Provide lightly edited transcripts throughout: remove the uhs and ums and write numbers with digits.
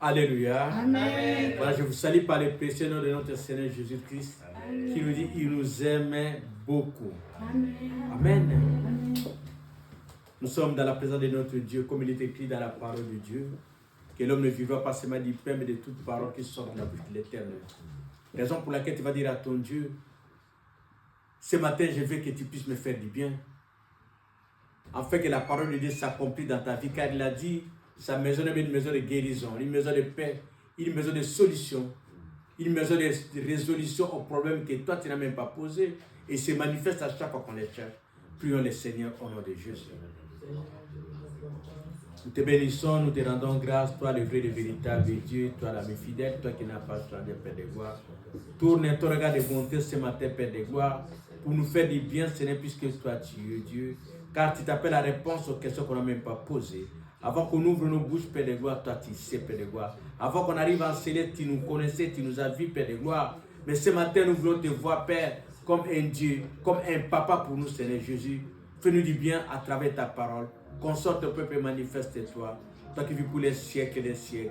Alléluia. Amen. Voilà, je vous salue par le précieux nom de notre Seigneur Jésus-Christ, qui nous dit qu'il nous aime beaucoup. Amen. Amen. Amen. Nous sommes dans la présence de notre Dieu, comme il est écrit dans la parole de Dieu, que l'homme ne vivra pas seulement du pain, mais de toute parole qui sort de la bouche de l'Éternel. Raison pour laquelle tu vas dire à ton Dieu, ce matin, je veux que tu puisses me faire du bien, afin que la parole de Dieu s'accomplisse dans ta vie, car il a dit, sa maison est une maison de guérison, une maison de paix, une maison de solution, une maison de résolution aux problèmes que toi tu n'as même pas posés et se manifeste à chaque fois qu'on les cherche. Prions le Seigneur au nom de Jésus. Nous te bénissons, nous te rendons grâce, toi le vrai et véritable Dieu, toi l'ami fidèle, toi qui n'as pas changé, Père de gloire. Tourne ton regard de bonté ce matin, Père de gloire, pour nous faire du bien, Seigneur, puisque toi tu es Dieu, car tu t'appelles la réponse aux questions qu'on n'a même pas posées. Avant qu'on ouvre nos bouches, Père de gloire, toi tu sais, Père de gloire. Avant qu'on arrive à enseigner, tu nous connaissais, tu nous as vus, Père de gloire. Mais ce matin, nous voulons te voir, Père, comme un Dieu, comme un papa pour nous, Seigneur Jésus. Fais-nous du bien à travers ta parole. Console ton peuple et manifeste-toi. Toi qui vis pour les siècles et les siècles.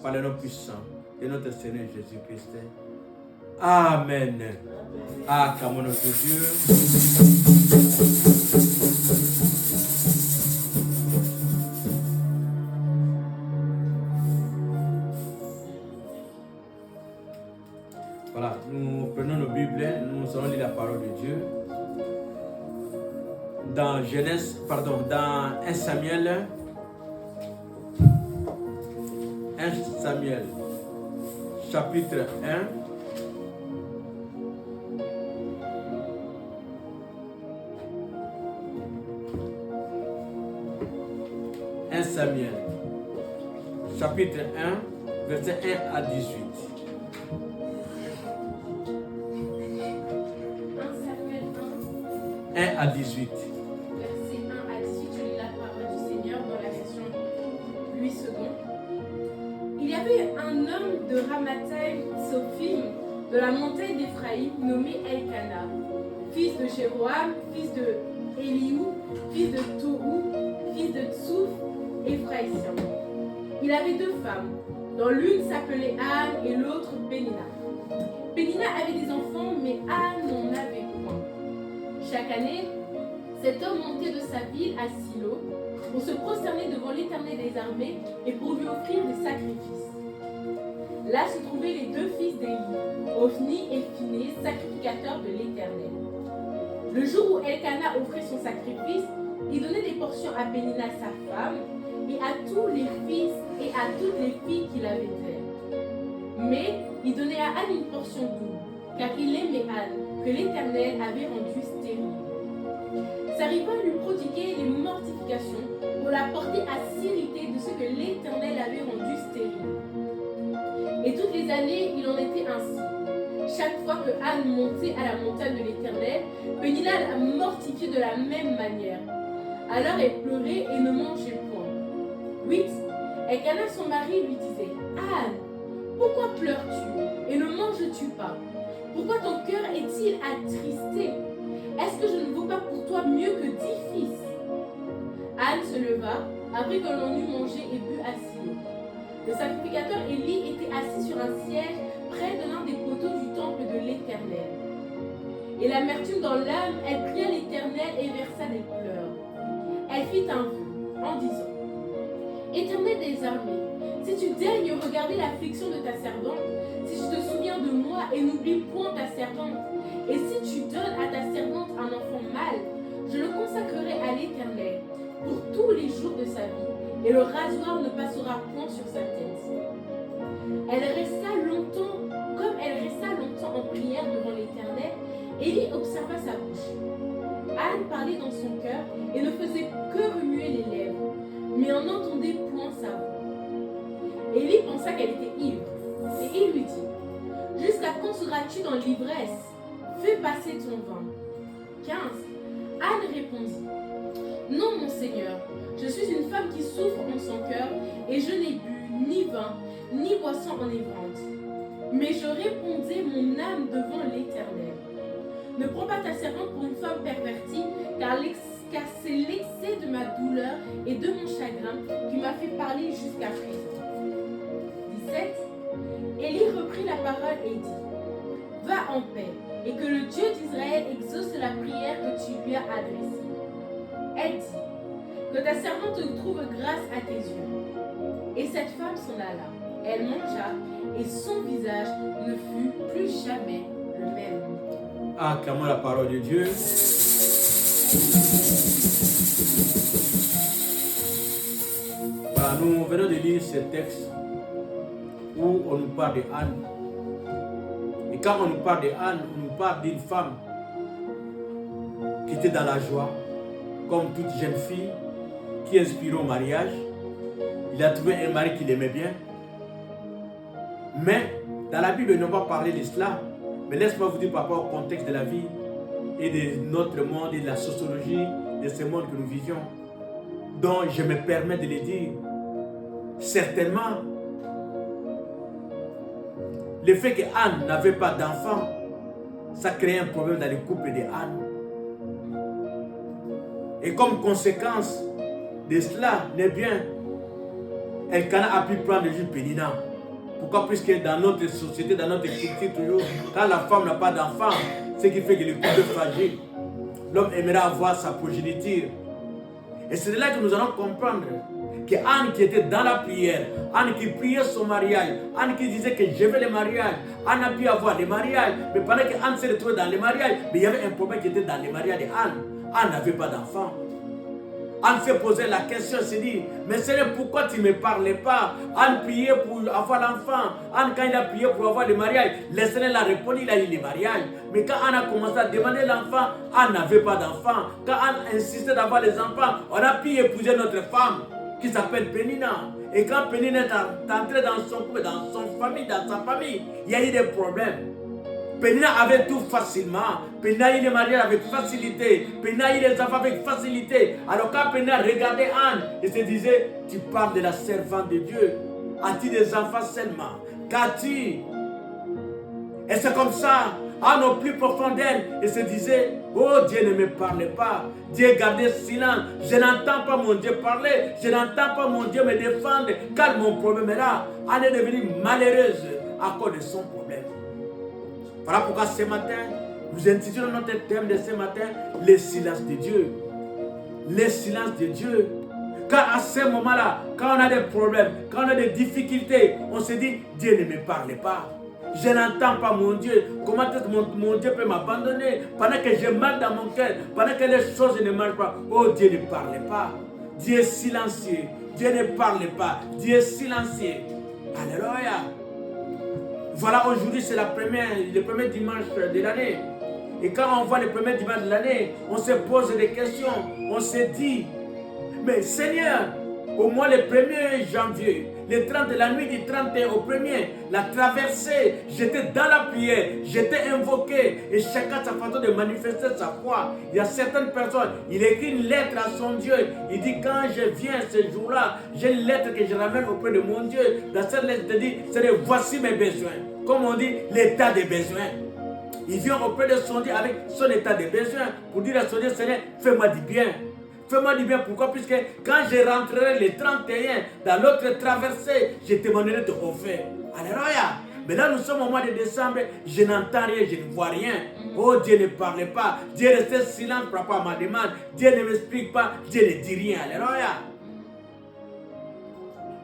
Par le nom puissant de notre Seigneur Jésus-Christ. Amen. Acclamons notre Dieu. Voilà, nous prenons nos Bibles, nous allons lire la parole de Dieu. Dans dans 1 Samuel, chapitre 1. Samuel, chapitre 1, verset 1 à 18. 1 à 18. Verset 1 à 18, je lis la parole du Seigneur dans la version Louis II. Il y avait un homme de Ramathaïm Sophim, de la montagne d'Éphraïm, nommé Elkana, fils de Jéroam, fils de Eliou, fils de Tohu, fils de Tsouf, Éphraïsien. Il avait deux femmes, dont l'une s'appelait Anne et l'autre Pénina. Pénina avait des enfants, mais Anne n'en avait point. Chaque année, cet homme montait de sa ville à Silo pour se prosterner devant l'Éternel des armées et pour lui offrir des sacrifices. Là se trouvaient les deux fils d'Élie, Ophni et Phinées, sacrificateurs de l'Éternel. Le jour où Elkana offrait son sacrifice, il donnait des portions à Pénina sa femme et à tous les fils et à toutes les filles qu'il avait d'elle. Mais il donnait à Anne une portion double, car il aimait Anne, que l'Éternel avait rendue stérile. Sa rivale lui prodiguait les mortifications pour la porter à s'irriter de ce que l'Éternel avait rendu stérile. Et toutes les années, il en était ainsi. Chaque fois que Anne montait à la montagne de l'Éternel, Pénina la mortifiait de la même manière. Alors elle pleurait et ne mangeait point. 8. Elkana, son mari, lui disait: Anne, pourquoi pleures-tu et ne manges-tu pas? Pourquoi ton cœur est-il attristé? Est-ce que je ne vaux pas pour toi mieux que 10 fils? Anne se leva, après que l'on eut mangé et bu à Silo. Le sacrificateur Élie était assis sur un siège près de l'un des poteaux du temple de l'Éternel. Et l'amertume dans l'âme, elle pria l'Éternel et versa des pleurs. Elle fit un vœu en disant: Éternel des armées, si tu daignes regarder l'affliction de ta servante, si tu te souviens de moi et n'oublie point ta servante, et si tu donnes à ta servante un enfant mâle, je le consacrerai à l'Éternel pour tous les jours de sa vie, et le rasoir ne passera point sur sa tête. Elle resta longtemps, comme elle resta longtemps en prière devant l'Éternel, Élie observa sa bouche. Anne parlait dans son cœur et ne faisait que remuer les lèvres, mais on n'entendait point sa voix. Élie pensa qu'elle était ivre, et il lui dit: Jusqu'à quand seras-tu dans l'ivresse? Fais passer ton vin. 15. Anne répondit: Non, mon Seigneur, je suis une femme qui souffre en son cœur, et je n'ai bu ni vin, ni boisson enivrante. Mais je répondais mon âme devant l'Éternel. Ne prends pas ta servante pour une femme pervertie, car c'est l'excès de ma douleur et de mon chagrin qui m'a fait parler jusqu'à présent. et dit, va en paix, et que le Dieu d'Israël exauce la prière que tu lui as adressée. Elle dit, que ta servante trouve grâce à tes yeux. Et cette femme s'en alla. Elle mangea, et son visage ne fut plus jamais le même. Acclamons la parole de Dieu. Voilà, nous venons de lire ce texte où on nous parle de Anne. Et quand on nous parle de Anne, on nous parle d'une femme qui était dans la joie, comme toute jeune fille qui inspire au mariage. Il a trouvé un mari qu'il aimait bien. Mais dans la Bible, ils n'ont pas parlé de cela. Mais laisse-moi vous dire par rapport au contexte de la vie et de notre monde et de la sociologie de ce monde que nous vivions. Donc je me permets de le dire. Certainement, le fait qu'Anne n'avait pas d'enfant, ça créait un problème dans le couple de Anne. Et comme conséquence de cela, eh bien, Elkana a pu prendre le juge Pénina. Pourquoi? Puisque dans notre société, dans notre culture toujours, quand la femme n'a pas d'enfant, ce qui fait que le couple est fragile. L'homme aimerait avoir sa progéniture. Et c'est de là que nous allons comprendre que Anne qui était dans la prière, Anne qui priait son mariage, Anne qui disait que je veux le mariage, Anne a pu avoir le mariage, mais pendant que Anne s'est retrouvée dans le mariage, mais il y avait un problème qui était dans le mariage de Anne. Anne n'avait pas d'enfant. Anne s'est posé la question, s'est dit, mais Seigneur, pourquoi tu ne me parlais pas? Anne priait pour avoir l'enfant. Anne, quand il a prié pour avoir le mariage, le Seigneur l'a répondu, il a eu le mariage. Mais quand Anne a commencé à demander l'enfant, Anne n'avait pas d'enfant. Quand Anne insistait d'avoir les enfants, on a pu épouser notre femme qui s'appelle Pénina. Et quand Pénina est entrée dans son couple, dans son famille, dans sa famille, il y a eu des problèmes. Pénina avait tout facilement. Pénina il est marié avec facilité. Pénina il les enfants avec facilité. Alors quand Pénina regardait Anne, il se disait, tu parles de la servante de Dieu. As-tu des enfants seulement? Qu'as-tu? Et c'est comme ça, Anne au plus profond d'elle, il se disait, oh Dieu ne me parle pas. Dieu gardait silence. Je n'entends pas mon Dieu parler. Je n'entends pas mon Dieu me défendre. Car mon problème est là. Anne est devenue malheureuse à cause de son problème. Voilà pourquoi ce matin, nous intitulons notre thème de ce matin, le silence de Dieu. Le silence de Dieu. Car à ce moment-là, quand on a des problèmes, quand on a des difficultés, on se dit, Dieu ne me parle pas. Je n'entends pas mon Dieu. Comment mon Dieu peut m'abandonner pendant que j'ai mal dans mon cœur, pendant que les choses ne marchent pas. Oh, Dieu ne parle pas. Dieu est silencieux. Dieu ne parle pas. Dieu est silencieux. Alléluia. Voilà, aujourd'hui c'est le premier dimanche de l'année. Et quand on voit le premier dimanche de l'année, on se pose des questions. On se dit, mais Seigneur, au moins le 1er janvier, le 30 de la nuit du 31 au 1er, la traversée, j'étais dans la prière, j'étais invoqué. Et chacun sa façon de manifester sa foi. Il y a certaines personnes, il écrit une lettre à son Dieu. Il dit, quand je viens ce jour-là, j'ai une lettre que je ramène auprès de mon Dieu. Dans cette lettre, il dit, c'est voici mes besoins. Comme on dit, l'état des besoins. Il vient auprès de son Dieu avec son état des besoins pour dire à son Dieu, Seigneur, fais-moi du bien. Fais-moi du bien, pourquoi? Puisque quand je rentrerai le 31 dans l'autre traversée, je te demanderai de offrir. Alléluia. Mais là, nous sommes au mois de décembre, je n'entends rien, je ne vois rien. Oh, Dieu ne parle pas. Dieu reste silent par rapport à ma demande. Dieu ne m'explique pas, Dieu ne dit rien. Alléluia.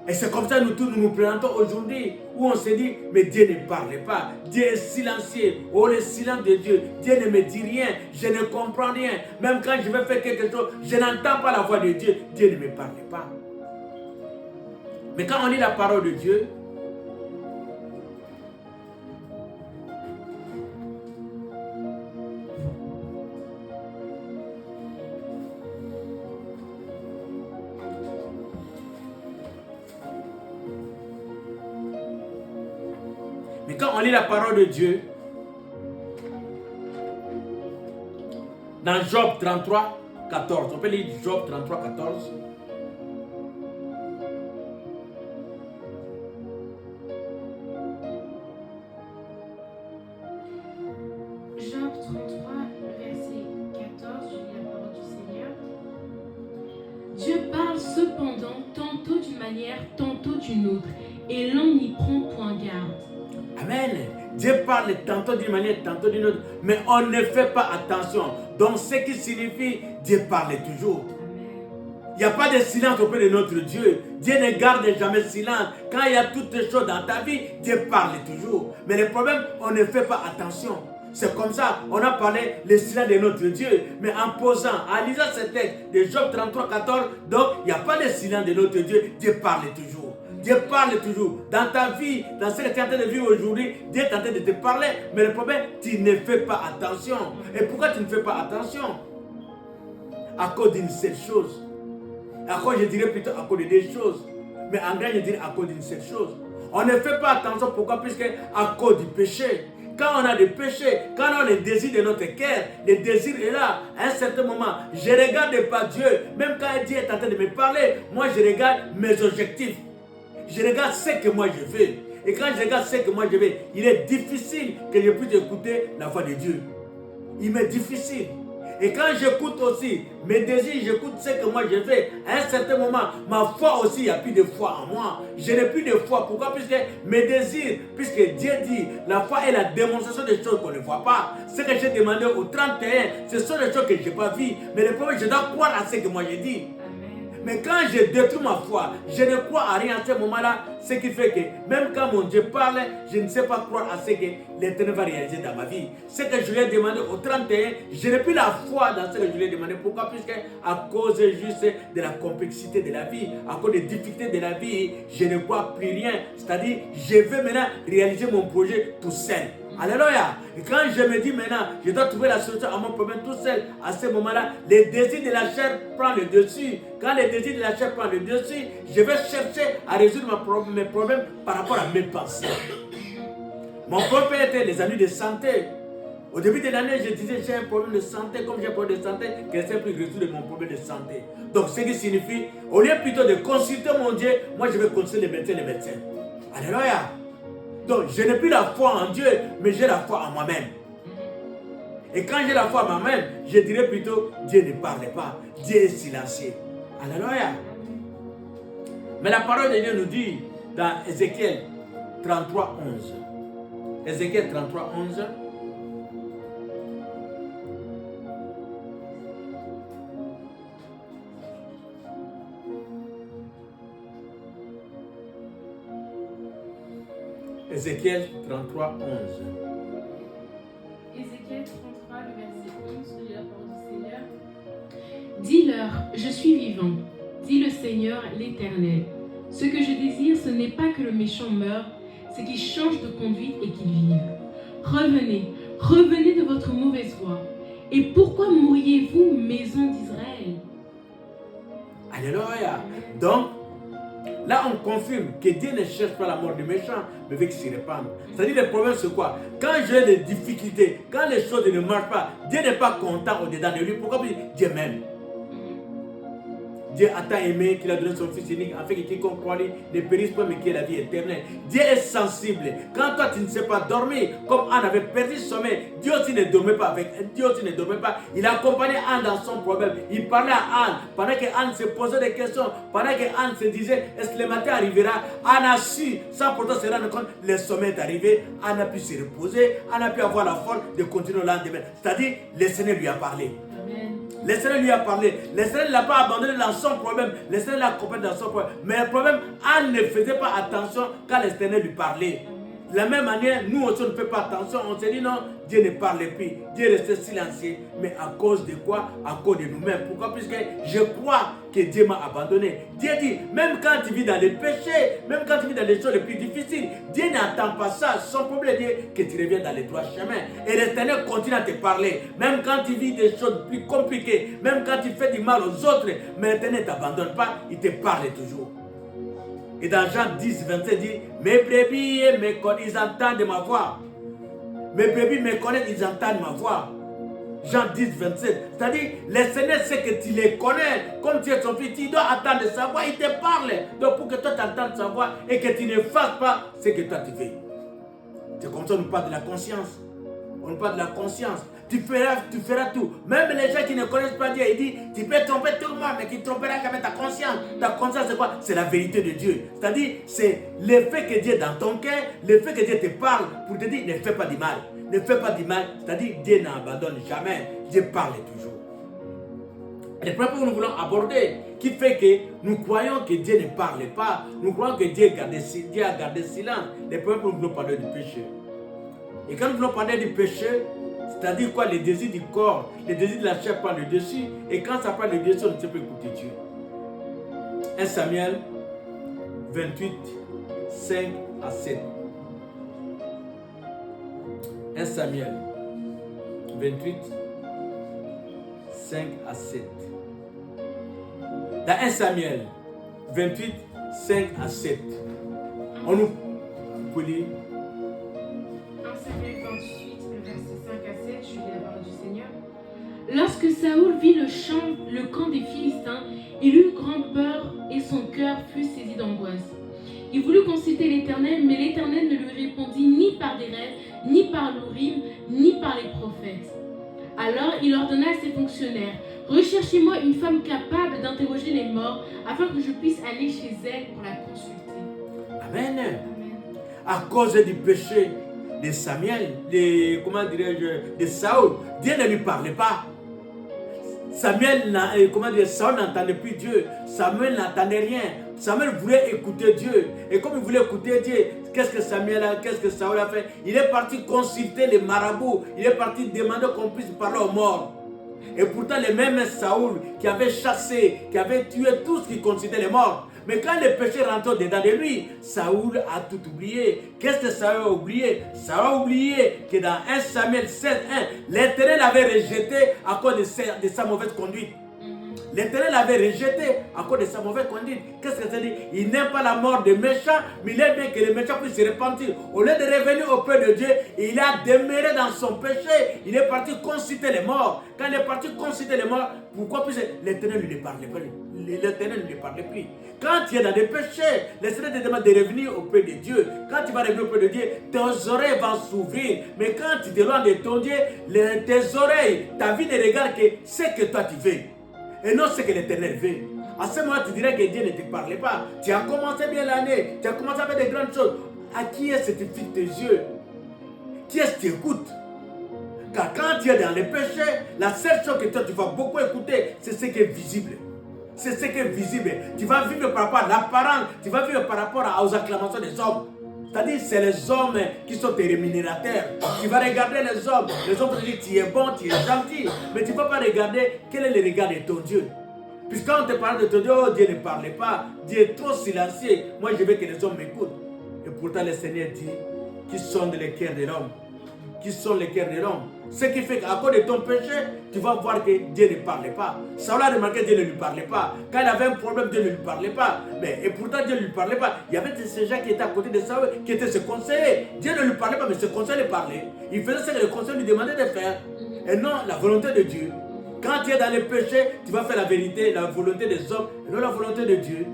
Et c'est comme ça que nous présentons aujourd'hui, où on se dit, mais Dieu ne parle pas, Dieu est silencieux, oh le silence de Dieu, Dieu ne me dit rien, je ne comprends rien, même quand je vais faire quelque chose, je n'entends pas la voix de Dieu, Dieu ne me parle pas. Mais quand on lit la parole de Dieu, quand on lit la parole de Dieu, dans Job 33, 14, on peut lire Job 33, 14. Job 33, verset 14, je lis la parole du Seigneur. Dieu parle cependant tantôt d'une manière, tantôt d'une autre, et l'on n'y prend point garde. Amen. Dieu parle tantôt d'une manière, tantôt d'une autre, mais on ne fait pas attention. Donc, ce qui signifie, Dieu parle toujours. Il n'y a pas de silence auprès de notre Dieu. Dieu ne garde jamais silence. Quand il y a toutes les choses dans ta vie, Dieu parle toujours. Mais le problème, on ne fait pas attention. C'est comme ça, on a parlé le silence de notre Dieu. Mais en posant, en lisant ce texte de Job 33, 14, donc il n'y a pas de silence de notre Dieu. Dieu parle toujours. Dieu parle toujours. Dans ta vie, dans ce que tu es en train de vivre aujourd'hui, Dieu est en train de te parler. Mais le problème, tu ne fais pas attention. Et pourquoi tu ne fais pas attention? À cause d'une seule chose. À cause, je dirais plutôt à cause de deux choses. Mais en grec, je dirais à cause d'une seule chose. On ne fait pas attention. Pourquoi? Puisque à cause du péché. Quand on a des péchés, quand on a les désirs de notre cœur, le désir est là. À un certain moment, je ne regarde pas Dieu. Même quand Dieu est en train de me parler, moi je regarde mes objectifs. Je regarde ce que moi je veux. Et quand je regarde ce que moi je veux, il est difficile que je puisse écouter la voix de Dieu. Il m'est difficile. Et quand j'écoute aussi mes désirs, j'écoute ce que moi je fais, à un certain moment, ma foi aussi, il n'y a plus de foi en moi. Je n'ai plus de foi. Pourquoi? Puisque mes désirs, puisque Dieu dit, la foi est la démonstration des choses qu'on ne voit pas. Ce que j'ai demandé au 31, ce sont des choses que je n'ai pas vues. Mais le problème, je dois croire à ce que moi j'ai dit. Mais quand je détruis ma foi, je ne crois à rien à ce moment-là, ce qui fait que même quand mon Dieu parle, je ne sais pas croire à ce que l'Éternel va réaliser dans ma vie. Ce que je lui ai demandé au 31, je n'ai plus la foi dans ce que je lui ai demandé. Pourquoi? Puisque à cause juste de la complexité de la vie, à cause des difficultés de la vie, je ne crois plus rien. C'est-à-dire, je veux maintenant réaliser mon projet tout seul. Alléluia. Et quand je me dis maintenant, je dois trouver la solution à mon problème tout seul, à ce moment-là, les désirs de la chair prennent le dessus. Quand les désirs de la chair prennent le dessus, je vais chercher à résoudre mes problèmes par rapport à mes pensées. Mon problème était les années de santé. Au début de l'année, je disais j'ai un problème de santé, comme j'ai un problème de santé, quelqu'un peut résoudre mon problème de santé. Donc ce qui signifie, au lieu plutôt de consulter mon Dieu, moi je vais consulter les médecins. Alléluia. Donc, je n'ai plus la foi en Dieu, mais j'ai la foi en moi-même. Et quand j'ai la foi en moi-même, je dirais plutôt, Dieu ne parle pas. Dieu est silencieux. Alléluia. Mais la parole de Dieu nous dit, dans Ézéchiel 33, 11. Ézéchiel 33, 11. Ézéchiel 33, 11. Ézéchiel 33, le verset 11, de la parole du Seigneur. Dis-leur, je suis vivant, dit le Seigneur l'Éternel. Ce que je désire, ce n'est pas que le méchant meure, c'est qu'il change de conduite et qu'il vive. Revenez, revenez de votre mauvaise voie. Et pourquoi mourriez-vous, maison d'Israël? Alléluia. Donc, là, on confirme que Dieu ne cherche pas la mort du méchant, mais veut qu'il s'y répande. C'est-à-dire, le problème, c'est quoi? Quand j'ai des difficultés, quand les choses ne marchent pas, Dieu n'est pas content au-dedans de lui. Pourquoi? Dieu m'aime. Dieu a tant aimé qu'il a donné son Fils unique afin que quiconque croit lui ne périsse pas mais qu'il ait la vie éternelle. Dieu est sensible. Quand toi tu ne sais pas dormir, comme Anne avait perdu son sommeil, Dieu aussi ne dormait pas avec. Dieu aussi ne dormait pas. Il accompagnait Anne dans son problème. Il parlait à Anne pendant que Anne se posait des questions, pendant que Anne se disait est-ce que le matin arrivera? Anne a su, sans pourtant se rendre compte, le sommeil est arrivé. Anne a pu se reposer. Anne a pu avoir la force de continuer le lendemain. C'est-à-dire, le Seigneur lui a parlé. Le Seigneur lui a parlé. Le Seigneur ne l'a pas abandonné dans son problème. Le Seigneur l'a accompagné dans son problème. Mais le problème, Anne ne faisait pas attention quand le Seigneur lui parlait. De la même manière, nous aussi on ne fait pas attention. On se dit non, Dieu ne parle plus. Dieu reste silencieux. Mais à cause de quoi? À cause de nous-mêmes. Pourquoi? Puisque je crois que Dieu m'a abandonné. Dieu dit, même quand tu vis dans les péchés, même quand tu vis dans les choses les plus difficiles, Dieu n'attend pas ça. Son problème est que tu reviens dans les droits chemins. Et le Seigneur continue à te parler. Même quand tu vis des choses plus compliquées, même quand tu fais du mal aux autres, mais le Seigneur ne t'abandonne pas, il te parle toujours. Et dans Jean 10, 27, il dit, mes brebis ils entendent ma voix. Mes brebis me connaissent, ils entendent ma voix. Jean 10, 27. C'est-à-dire, le Seigneur sait que tu les connais. Comme tu es son fils, tu dois attendre sa voix, il te parle. Donc pour que toi tu entendes sa voix et que tu ne fasses pas ce que toi tu fais. C'est comme ça qu'on nous parle de la conscience. On parle de la conscience. Tu feras tout. Même les gens qui ne connaissent pas Dieu, ils disent, tu peux tromper tout le monde, mais qui trompera quand même ta conscience. Ta conscience, c'est quoi? C'est la vérité de Dieu. C'est-à-dire, c'est le fait que Dieu est dans ton cœur, le fait que Dieu te parle pour te dire, ne fais pas du mal. Ne fais pas du mal. C'est-à-dire, Dieu n'abandonne jamais. Dieu parle toujours. Les points que nous voulons aborder, qui fait que nous croyons que Dieu ne parle pas, nous croyons que Dieu a gardé silence. Les points que nous voulons parler du péché. Et quand nous voulons parler du péché, c'est-à-dire quoi? Les désirs du corps, les désirs de la chair prennent le dessus. Et quand ça prend le dessus, on ne sait pas écouter Dieu. 1 Samuel 28, 5 à 7. 1 Samuel 28, 5 à 7. Dans 1 Samuel 28, 5 à 7. On nous peut lire. 1 Samuel 28, le verset 5 à 7, je lis la parole du Seigneur. Lorsque Saoul vit le camp des Philistins, il eut grande peur et son cœur fut saisi d'angoisse. Il voulut consulter l'Éternel, mais l'Éternel ne lui répondit ni par des rêves, ni par l'Urim, ni par les prophètes. Alors il ordonna à ses fonctionnaires, recherchez-moi une femme capable d'interroger les morts, afin que je puisse aller chez elle pour la consulter. Amen. Amen. À cause du péché de Samuel, de Saoul, Dieu ne lui parlait pas. Saul n'entendait plus Dieu. Samuel n'entendait rien. Samuel voulait écouter Dieu. Et comme il voulait écouter Dieu, qu'est-ce que Saoul a fait? Il est parti consulter les marabouts. Il est parti demander qu'on puisse parler aux morts. Et pourtant, les mêmes Saoul qui avait chassé, qui avait tué tous qui considéraient les morts. Mais quand le péché rentre dedans de lui, Saoul a tout oublié. Qu'est-ce que Saoul a oublié? Saoul a oublié que dans 1 Samuel 16, 1, l'Éternel avait rejeté à cause de sa mauvaise conduite. L'Éternel l'avait rejeté à cause de sa mauvaise conduite. Qu'est-ce que ça dit? Il n'aime pas la mort des méchants, mais il aime bien que les méchants puissent se repentir. Au lieu de revenir auprès de Dieu, il a demeuré dans son péché. Il est parti consulter les morts. Quand il est parti consulter les morts, pourquoi? Puisque l'Éternel ne lui parlait pas. L'Éternel ne lui parlait plus. Quand tu es dans des péchés, l'Éternel te demande de revenir auprès de Dieu. Quand tu vas revenir auprès de Dieu, tes oreilles vont s'ouvrir. Mais quand tu t'éloignes de ton Dieu, tes oreilles, ta vie ne regarde que ce que toi tu veux. Et non ce que l'Éternel veut. À ce moment, tu dirais que Dieu ne te parlait pas. Tu as commencé bien l'année. Tu as commencé à faire des grandes choses. À qui est-ce que tu fixes tes yeux? Qui est-ce que tu écoutes? Car quand tu es dans les péchés, la seule chose que toi tu vas beaucoup écouter, c'est ce qui est visible. C'est ce qui est visible. Tu vas vivre par rapport à l'apparence. Tu vas vivre par rapport aux acclamations des hommes. C'est-à-dire c'est les hommes qui sont tes rémunérateurs. Tu vas regarder les hommes vont te dire tu es bon, tu es gentil. Mais tu ne vas pas regarder quel est le regard de ton Dieu. Puisque quand on te parle de ton Dieu, oh, Dieu ne parle pas. Dieu est trop silencieux. Moi je veux que les hommes m'écoutent. Et pourtant le Seigneur dit qui sonde les cœurs de l'homme. Qui sont les cœurs de l'homme. Ce qui fait qu'à cause de ton péché, tu vas voir que Dieu ne parlait pas. Saul a remarqué que Dieu ne lui parlait pas. Quand il avait un problème, Dieu ne lui parlait pas. Et pourtant, Dieu ne lui parlait pas. Il y avait ces gens qui étaient à côté de Saul, qui étaient ses conseillers. Dieu ne lui parlait pas, mais ses conseillers parlaient. Il faisait ce que le conseiller lui demandait de faire. Et non la volonté de Dieu. Quand tu es dans les péchés, tu vas faire la vérité, la volonté des hommes, et non la volonté de Dieu.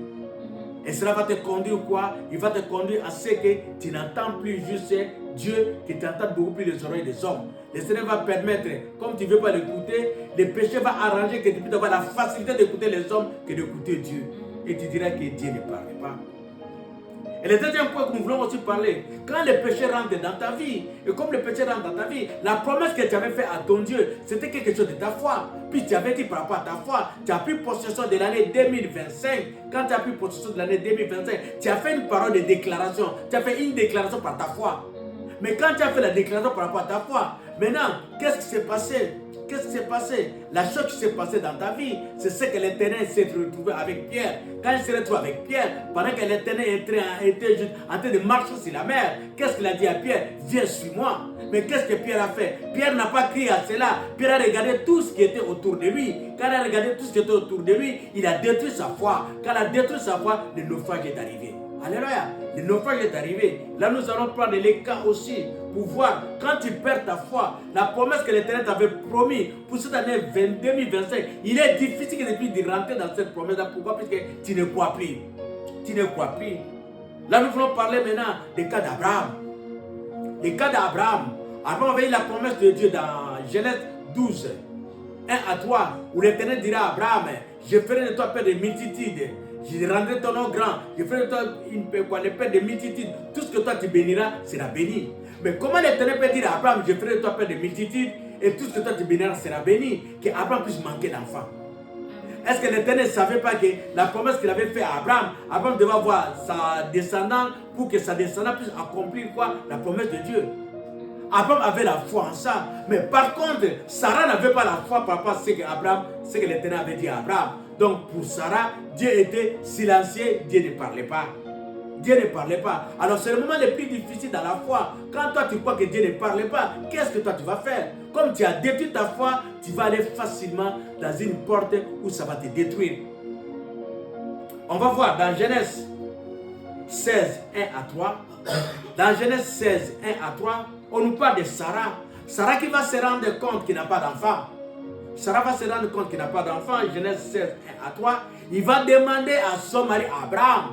Et cela va te conduire quoi? Il va te conduire à ce que tu n'entends plus juste Dieu, que tu entends beaucoup plus les oreilles des hommes. Le Seigneur va permettre, comme tu ne veux pas l'écouter, le péché va arranger que tu puisses avoir la facilité d'écouter les hommes que d'écouter Dieu. Et tu diras que Dieu ne parle pas. Et le deuxième point que nous voulons aussi parler, quand le péché rentre dans ta vie, et comme le péché rentre dans ta vie, la promesse que tu avais faite à ton Dieu, c'était quelque chose de ta foi. Puis tu avais dit par rapport à ta foi, tu as pris possession de l'année 2025. Quand tu as pris possession de l'année 2025, tu as fait une parole de déclaration. Tu as fait une déclaration par ta foi. Mais quand tu as fait la déclaration par rapport à ta foi, maintenant, qu'est-ce qui s'est passé? Qu'est-ce qui s'est passé? La chose qui s'est passée dans ta vie, c'est ce que l'Éternel s'est retrouvé avec Pierre. Quand il s'est retrouvé avec Pierre, pendant que l'Éternel était en train de marcher sur la mer, qu'est-ce qu'il a dit à Pierre? Viens, suis-moi. Mais qu'est-ce que Pierre a fait? Pierre n'a pas crié à cela. Pierre a regardé tout ce qui était autour de lui. Quand il a regardé tout ce qui était autour de lui, il a détruit sa foi. Quand il a détruit sa foi, le naufrage est arrivé. Alléluia. Le naufrage est arrivé. Là, nous allons prendre les cas aussi pour voir quand tu perds ta foi, la promesse que l'Éternel t'avait promis pour cette année 2025, il est difficile depuis de rentrer dans cette promesse-là. Pourquoi? Parce que tu ne crois plus. Tu ne crois plus. Là, nous voulons parler maintenant des cas d'Abraham. Les cas d'Abraham. Abraham avait eu la promesse de Dieu dans Genèse 12, 1 à 3, où l'Éternel dira à Abraham, je ferai de toi père de multitudes, je rendrai ton nom grand, je ferai de toi le père de multitudes, tout ce que toi tu béniras sera béni. Mais comment l'Éternel peut dire à Abraham, je ferai de toi père de multitudes, et tout ce que toi tu béniras sera béni, qu'Abraham puisse manquer d'enfants? Est-ce que l'Éternel ne savait pas que la promesse qu'il avait faite à Abraham, Abraham devait avoir sa descendance pour que sa descendance puisse accomplir quoi? La promesse de Dieu. Abraham avait la foi en ça. Mais par contre, Sarah n'avait pas la foi par rapport à ce que l'Éternel avait dit à Abraham. Donc pour Sarah, Dieu était silencieux, Dieu ne parlait pas. Dieu ne parlait pas. Alors c'est le moment le plus difficile dans la foi. Quand toi tu crois que Dieu ne parlait pas, qu'est-ce que toi tu vas faire? Comme tu as détruit ta foi, tu vas aller facilement dans une porte où ça va te détruire. On va voir dans Genèse 16, 1 à 3. Dans Genèse 16, 1 à 3, on nous parle de Sarah. Sarah qui va se rendre compte qu'il n'a pas d'enfant. Sarah va se rendre compte qu'il n'a pas d'enfant. Genèse 16, 1 à 3. Il va demander à son mari Abraham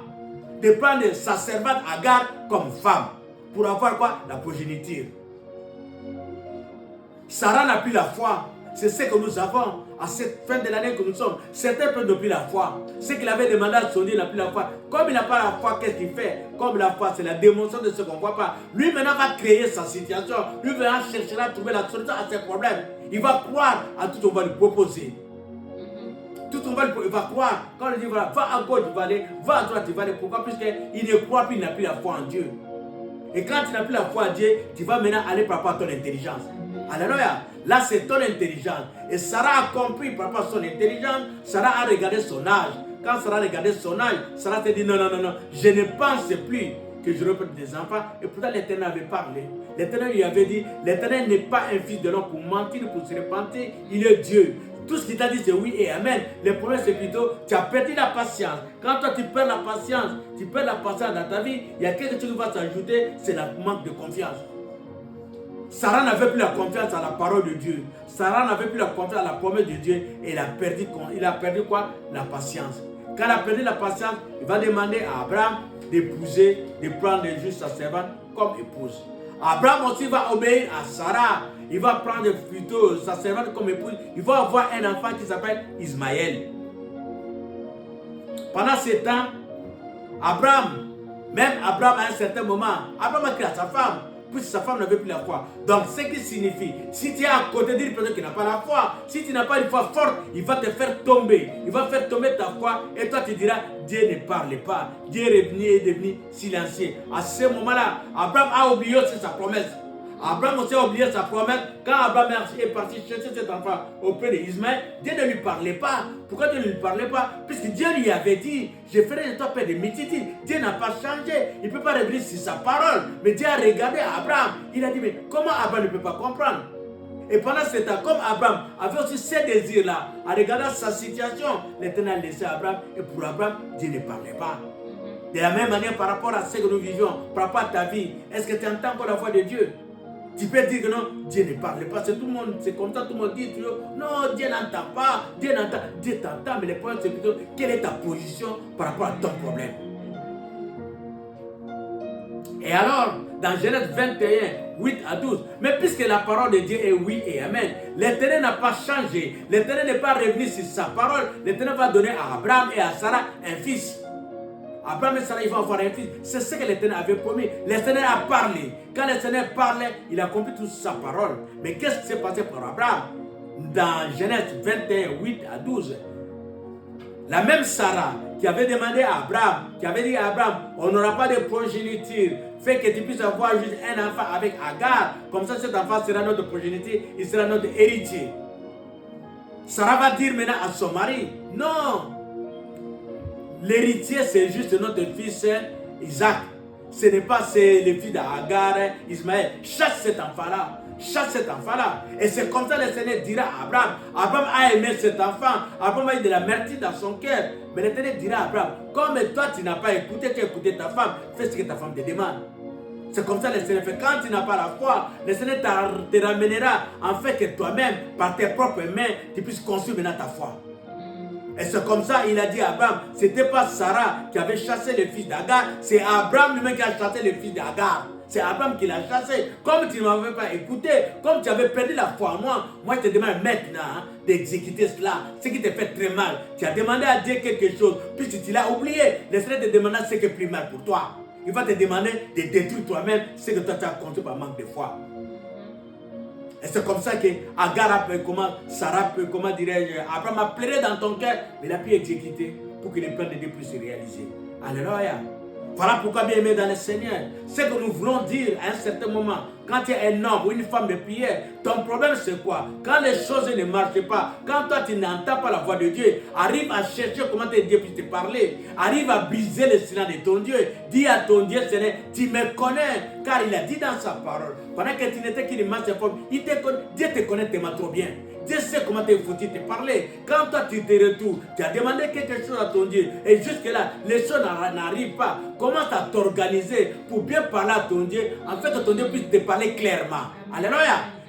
de prendre sa servante Agar comme femme pour avoir quoi? La progéniture. Sarah n'a plus la foi. C'est ce que nous avons à cette fin de l'année que nous sommes. Certains peuvent ne plus la foi. Ce qu'il avait demandé à son Dieu, il n'a plus la foi. Comme il n'a pas la foi, qu'est-ce qu'il fait? Comme la foi, c'est la démonstration de ce qu'on ne voit pas. Lui maintenant va créer sa situation. Lui maintenant cherchera à trouver la solution à ses problèmes. Il va croire à tout ce qu'on va lui proposer. Tout on va, il va croire. Quand on dit voilà, va à gauche, tu vas aller, va à droite, tu vas aller. Pourquoi? Puisqu'il ne croit plus, il n'a plus la foi en Dieu. Et quand tu n'as plus la foi en Dieu, tu vas maintenant aller par rapport à ton intelligence. Alléluia. Là, c'est ton intelligence. Et Sarah a compris par rapport à son intelligence. Sarah a regardé son âge. Quand Sarah a regardé son âge, Sarah s'est dit non, non, non, non. Je ne pense plus que je reprenne des enfants. Et pourtant, l'Éternel avait parlé. L'Éternel lui avait dit, l'Éternel n'est pas un fils de l'homme pour mentir, pour se repentir. Il est Dieu. Tout ce qu'il t'a dit, c'est oui et amen. Le problème, c'est plutôt, tu as perdu la patience. Quand toi, tu perds la patience, dans ta vie, il y a quelque chose qui va s'ajouter, c'est le manque de confiance. Sarah n'avait plus la confiance à la parole de Dieu. Sarah n'avait plus la confiance à la promesse de Dieu. Et il a perdu quoi? La patience. Quand il a perdu la patience, il va demander à Abraham d'épouser, de prendre juste sa servante comme épouse. Abraham aussi va obéir à Sarah. Il va prendre plutôt sa servante comme épouse. Il va avoir un enfant qui s'appelle Ismaël. Pendant ce temps, Abraham à un certain moment, Abraham a créé sa femme, puisque sa femme n'avait plus la foi. Donc, ce qui signifie, si tu es à côté d'une personne qui n'a pas la foi, si tu n'as pas une foi forte, il va te faire tomber. Il va faire tomber ta foi et toi tu diras, Dieu ne parle pas. Dieu est devenu silencieux. À ce moment-là, Abraham a oublié aussi sa promesse. Abraham aussi a oublié sa promesse. Quand Abraham est parti chercher cet enfant auprès d'Ismaël, Dieu ne lui parlait pas. Pourquoi Dieu ne lui parlait pas? Puisque Dieu lui avait dit, je ferai de toi père de multitudes. Dieu n'a pas changé. Il ne peut pas revenir sur sa parole. Mais Dieu a regardé Abraham. Il a dit, mais comment Abraham ne peut pas comprendre? Et pendant ce temps, comme Abraham avait aussi ces désirs-là, en regardant sa situation, l'Éternel a laissé Abraham. Et pour Abraham, Dieu ne parlait pas. De la même manière, par rapport à ce que nous vivions, par rapport à ta vie, est-ce que tu entends encore la voix de Dieu? Tu peux dire que non, Dieu ne parle pas. C'est tout le monde, c'est comme ça, tout le monde dit toujours, non, Dieu n'entend pas. Dieu n'entend, Dieu t'entend, mais le problème c'est plutôt quelle est ta position par rapport à ton problème. Et alors, dans Genèse 21, 8 à 12, mais puisque la parole de Dieu est oui et amen, l'Éternel n'a pas changé, l'Éternel n'est pas revenu sur sa parole, l'Éternel va donner à Abraham et à Sarah un fils. Abraham et Sarah, ils vont avoir un fils. C'est ce que l'Éternel avait promis. L'Éternel a parlé. Quand l'Éternel parlait, il a accompli toute sa parole. Mais qu'est-ce qui s'est passé pour Abraham? Dans Genèse 21, 8 à 12, la même Sarah qui avait demandé à Abraham, qui avait dit à Abraham, on n'aura pas de progéniture, fait que tu puisses avoir juste un enfant avec Agar. Comme ça, cet enfant sera notre progéniture, il sera notre héritier. Sarah va dire maintenant à son mari, non. L'héritier, c'est juste notre fils Isaac. Ce n'est pas le fils d'Agar, Ismaël. Chasse cet enfant-là. Chasse cet enfant-là. Et c'est comme ça que le Seigneur dira à Abraham. Abraham a aimé cet enfant. Abraham a eu de la l'amertume dans son cœur. Mais le Seigneur dira à Abraham, comme toi tu n'as pas écouté, tu as écouté ta femme, fais ce que ta femme te demande. C'est comme ça que le Seigneur fait. Quand tu n'as pas la foi, le Seigneur te ramènera en fait que toi-même, par tes propres mains, tu puisses construire maintenant ta foi. Et c'est comme ça, il a dit à Abraham, ce n'était pas Sarah qui avait chassé le fils d'Agar, c'est Abraham lui-même qui a chassé le fils d'Agar. C'est Abraham qui l'a chassé. Comme tu ne m'avais pas écouté, comme tu avais perdu la foi en moi, je te demande maintenant d'exécuter cela. Ce qui te fait très mal. Tu as demandé à Dieu quelque chose, puis tu l'as oublié. Laisse-le te demander ce qui est plus mal pour toi. Il va te demander de détruire toi-même ce que toi tu as compté par manque de foi. Et c'est comme ça que Agar peut, Sarah peut, comment dirais-je, Abraham a pleuré dans ton cœur, mais il a pu exécuter pour que les plans de Dieu puissent se réaliser. Alléluia. Voilà pourquoi, bien aimé dans le Seigneur, ce que nous voulons dire à un certain moment, quand tu es un homme ou une femme de prière, ton problème c'est quoi? Quand les choses ne marchent pas, quand toi tu n'entends pas la voix de Dieu, arrive à chercher comment Dieu puisse te parler, arrive à briser le silence de ton Dieu, dis à ton Dieu, Seigneur, tu me connais, car il a dit dans sa parole, pendant que tu n'étais qu'une masse informe, Dieu te connaît tellement trop bien. Dieu sait comment il faut te parler. Quand toi tu te retournes, tu as demandé quelque chose à ton Dieu et jusque-là, les choses n'arrivent pas. Commence à t'organiser pour bien parler à ton Dieu, afin que ton Dieu puisse te parler clairement. Alléluia.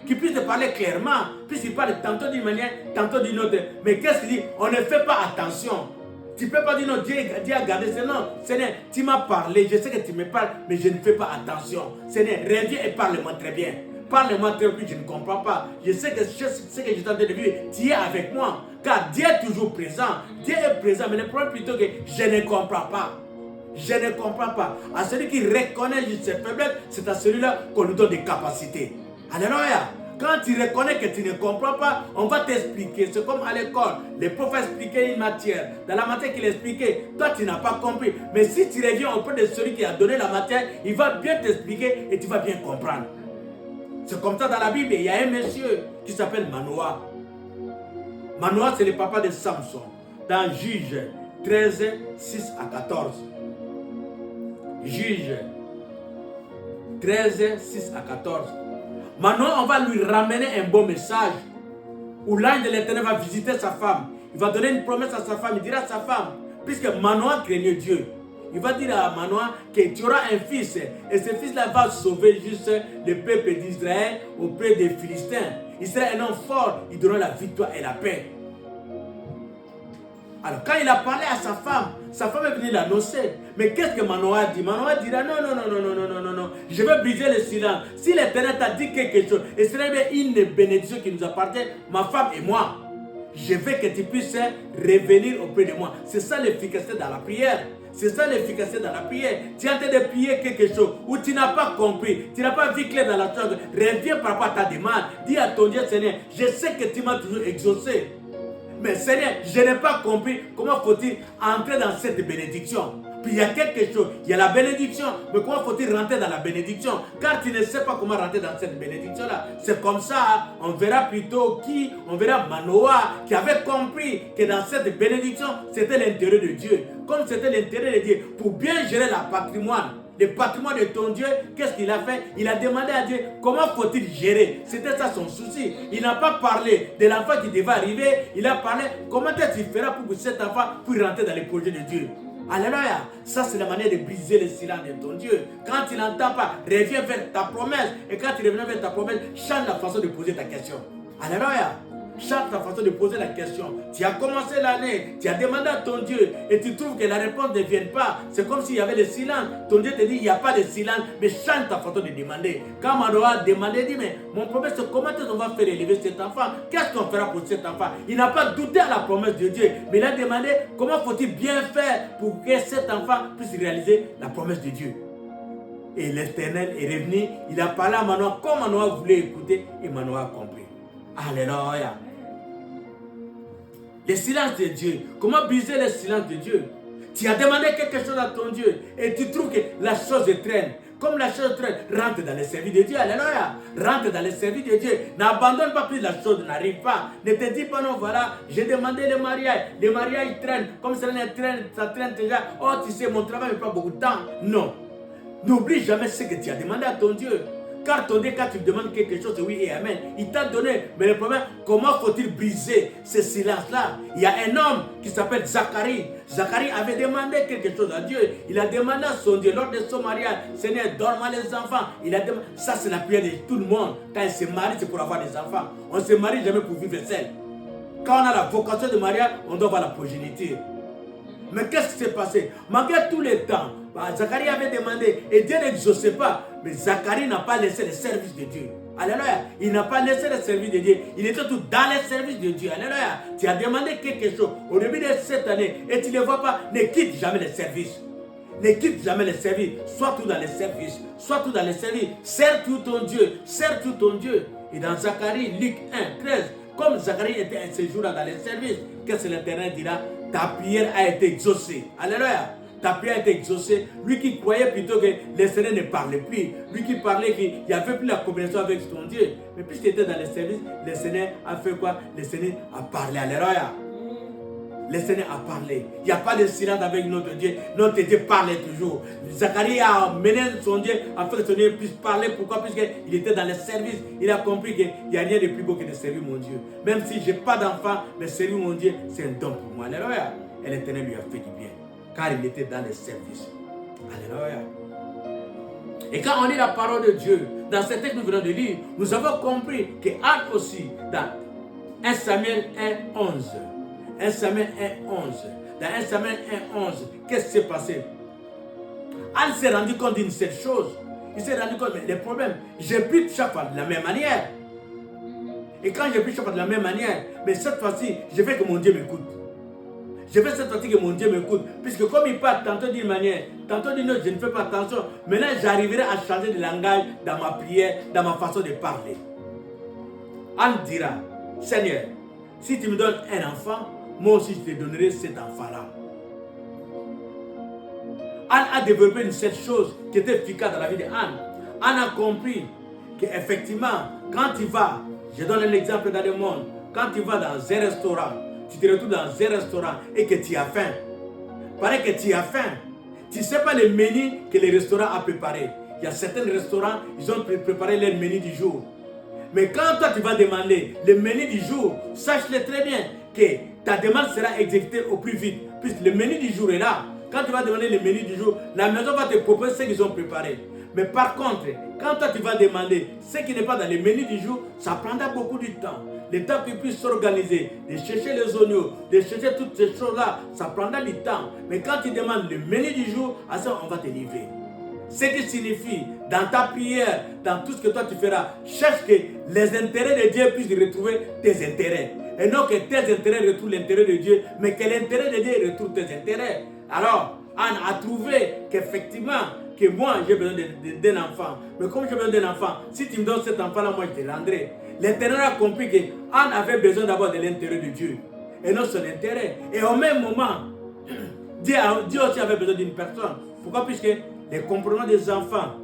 Qu'il puisse te parler clairement, puisqu'il parle tantôt d'une manière, tantôt d'une autre. Mais qu'est-ce qu'il dit? On ne fait pas attention. Tu ne peux pas dire non, Dieu a gardé. Non, Seigneur, tu m'as parlé, je sais que tu me parles, mais je ne fais pas attention. Seigneur, reviens et parle-moi très bien. Parle-moi très bien, je ne comprends pas. Je sais que ce que je suis en train de vivre, tu es avec moi. Car Dieu est toujours présent. Dieu est présent, mais le problème plutôt que je ne comprends pas. Je ne comprends pas. À celui qui reconnaît ses faiblesses, c'est à celui-là qu'on nous donne des capacités. Alléluia. Quand tu reconnais que tu ne comprends pas, on va t'expliquer. C'est comme à l'école. Les profs expliquaient une matière. Dans la matière qu'il expliquait, toi tu n'as pas compris. Mais si tu reviens auprès de celui qui a donné la matière, il va bien t'expliquer et tu vas bien comprendre. C'est comme ça dans la Bible, il y a un monsieur qui s'appelle Manoah. Manoah, c'est le papa de Samson. Dans Juge 13, 6 à 14. Juge 13, 6 à 14. Manoah, on va lui ramener un bon message où l'ange de l'Éternel va visiter sa femme. Il va donner une promesse à sa femme. Il dira à sa femme, puisque Manoah craignait Dieu, il va dire à Manoah que tu auras un fils et ce fils-là va sauver juste le peuple d'Israël auprès des Philistins. Il sera un homme fort, il donnera la victoire et la paix. Alors quand il a parlé à sa femme est venue l'annoncer. Mais qu'est-ce que Manoah dit? Manoah dira non, je vais briser le silence. Si l'Éternel t'a dit quelque chose, et ce serait une bénédiction qui nous appartient, ma femme et moi, je veux que tu puisses revenir auprès de moi. C'est ça l'efficacité dans la prière. C'est ça l'efficacité dans la prière. Tu es en train de prier quelque chose où tu n'as pas compris, tu n'as pas vu clair dans la chose. Reviens par rapport à ta demande. Dis à ton Dieu, Seigneur, je sais que tu m'as toujours exaucé. Mais Seigneur, je n'ai pas compris comment faut-il entrer dans cette bénédiction. Puis il y a quelque chose, il y a la bénédiction, mais comment faut-il rentrer dans la bénédiction? Car tu ne sais pas comment rentrer dans cette bénédiction-là. C'est comme ça, on verra plutôt on verra Manoah qui avait compris que dans cette bénédiction, c'était l'intérêt de Dieu. Comme c'était l'intérêt de Dieu, pour bien gérer le patrimoine de ton Dieu, qu'est-ce qu'il a fait? Il a demandé à Dieu comment faut-il gérer. C'était ça son souci. Il n'a pas parlé de l'enfant qui devait arriver. Il a parlé comment tu feras pour que cet enfant puisse rentrer dans les projets de Dieu. Alléluia. Ça c'est la manière de briser le silence de ton Dieu. Quand tu n'entends pas, reviens vers ta promesse. Et quand tu reviens vers ta promesse, change la façon de poser ta question. Alléluia. Change ta façon de poser la question. Tu as commencé l'année, tu as demandé à ton Dieu et tu trouves que la réponse ne vient pas. C'est comme s'il y avait le silence. Ton Dieu te dit il n'y a pas de silence, mais change ta façon de demander. Quand Manoah a demandé, il dit mais mon problème c'est comment on va faire élever cet enfant? Qu'est-ce qu'on fera pour cet enfant? Il n'a pas douté à la promesse de Dieu, mais il a demandé comment faut-il bien faire pour que cet enfant puisse réaliser la promesse de Dieu. Et l'Éternel est revenu, il a parlé à Manoah comme Manoah voulait écouter et Manoah a compris. Alléluia. Le silence de Dieu. Comment briser le silence de Dieu? Tu as demandé quelque chose à ton Dieu et tu trouves que la chose traîne. Comme la chose traîne, rentre dans le service de Dieu. Alléluia. Rentre dans le service de Dieu. N'abandonne pas plus la chose, n'arrive pas. Ne te dis pas non, voilà, j'ai demandé le mariage. Le mariage traîne. Comme ça traîne déjà. Oh, tu sais, mon travail ne prend beaucoup de temps. Non. N'oublie jamais ce que tu as demandé à ton Dieu. Car ton Dieu, quand tu demandes quelque chose, oui et amen. Il t'a donné. Mais le problème, comment faut-il briser ce silence-là? Il y a un homme qui s'appelle Zacharie. Zacharie avait demandé quelque chose à Dieu. Il a demandé à son Dieu, lors de son mariage, Seigneur, donne-moi les enfants. Il a demandé, ça c'est la prière de tout le monde. Quand il se marie, c'est pour avoir des enfants. On ne se marie jamais pour vivre seul. Quand on a la vocation de mariage, on doit avoir la progéniture. Mais qu'est-ce qui s'est passé? Malgré tous les temps, Zacharie avait demandé et Dieu n'exauçait pas. Mais Zacharie n'a pas laissé le service de Dieu. Alléluia. Il n'a pas laissé le service de Dieu. Il était tout dans le service de Dieu. Alléluia. Tu as demandé quelque chose au début de cette année et tu ne le vois pas. Ne quitte jamais le service. Ne quitte jamais le service. Sois tout dans le service. Sois tout dans le service. Sers tout ton Dieu. Sers tout ton Dieu. Et dans Zacharie, Luc 1, 13, comme Zacharie était un séjour dans le service, qu'est-ce que l'Éternel dira? Ta prière a été exaucée. Alléluia. Ta prière a été exaucée. Lui qui croyait plutôt que le Seigneur ne parlait plus. Lui qui parlait qu'il n'y avait plus la communication avec son Dieu. Mais puisqu'il était dans le service, le Seigneur a fait quoi? Le Seigneur a parlé. Alléluia. Le Seigneur a parlé. Il n'y a pas de silence avec notre Dieu. Notre Dieu parle toujours. Zacharie a mené son Dieu afin que son Dieu puisse parler. Pourquoi? Puisqu'il était dans le service. Il a compris qu'il n'y a rien de plus beau que de servir mon Dieu. Même si je n'ai pas d'enfant, mais servir mon Dieu, c'est un don pour moi. Alléluia. Et l'Éternel lui a fait du bien. Car il était dans le service. Alléluia. Et quand on lit la parole de Dieu, dans ce texte que nous venons de lire, nous avons compris que Anne aussi, dans 1 Samuel 1, 11, 1 Samuel 1, 11, dans 1 Samuel 1, 11, qu'est-ce qui s'est passé? Anne s'est rendu compte d'une seule chose. Il s'est rendu compte, mais le problème, j'ai pris chaque fois de la même manière. Et quand j'ai pris chaque fois de la même manière, mais cette fois-ci, je veux que mon Dieu m'écoute. Je fais cette fois-ci que mon Dieu m'écoute. Puisque comme il parle tantôt d'une manière, tantôt d'une autre, je ne fais pas attention. Maintenant, j'arriverai à changer de langage dans ma prière, dans ma façon de parler. Anne dira, Seigneur, si tu me donnes un enfant, moi aussi je te donnerai cet enfant-là. Anne a développé une seule chose qui était efficace dans la vie de Anne. Anne a compris qu'effectivement, quand tu vas, je donne un exemple dans le monde, quand tu vas dans un restaurant, tu te retrouves dans un restaurant et que tu as faim. Paraît que tu as faim. Tu ne sais pas le menu que le restaurant a préparé. Il y a certains restaurants, ils ont préparé leur menu du jour. Mais quand toi tu vas demander le menu du jour, sache-le très bien que ta demande sera exécutée au plus vite. Puisque le menu du jour est là. Quand tu vas demander le menu du jour, la maison va te proposer ce qu'ils ont préparé. Mais par contre, quand toi tu vas demander ce qui n'est pas dans le menu du jour, ça prendra beaucoup de temps. Le temps qu'ils puissent s'organiser, de chercher les oignons, de chercher toutes ces choses-là, ça prendra du temps. Mais quand tu demandes le menu du jour, à ça, on va te livrer. Ce qui signifie, dans ta prière, dans tout ce que toi tu feras, cherche que les intérêts de Dieu puissent retrouver tes intérêts. Et non que tes intérêts retrouvent l'intérêt de Dieu, mais que l'intérêt de Dieu retrouve tes intérêts. Alors, Anne a trouvé qu'effectivement, que moi j'ai besoin d'un enfant. Mais comme j'ai besoin d'un enfant, si tu me donnes cet enfant-là, moi je te rendrai. L'Éternel a compris qu'Anne avait besoin d'abord de l'intérêt de Dieu et non son intérêt. Et au même moment, Dieu aussi avait besoin d'une personne. Pourquoi? Puisque les comportements des enfants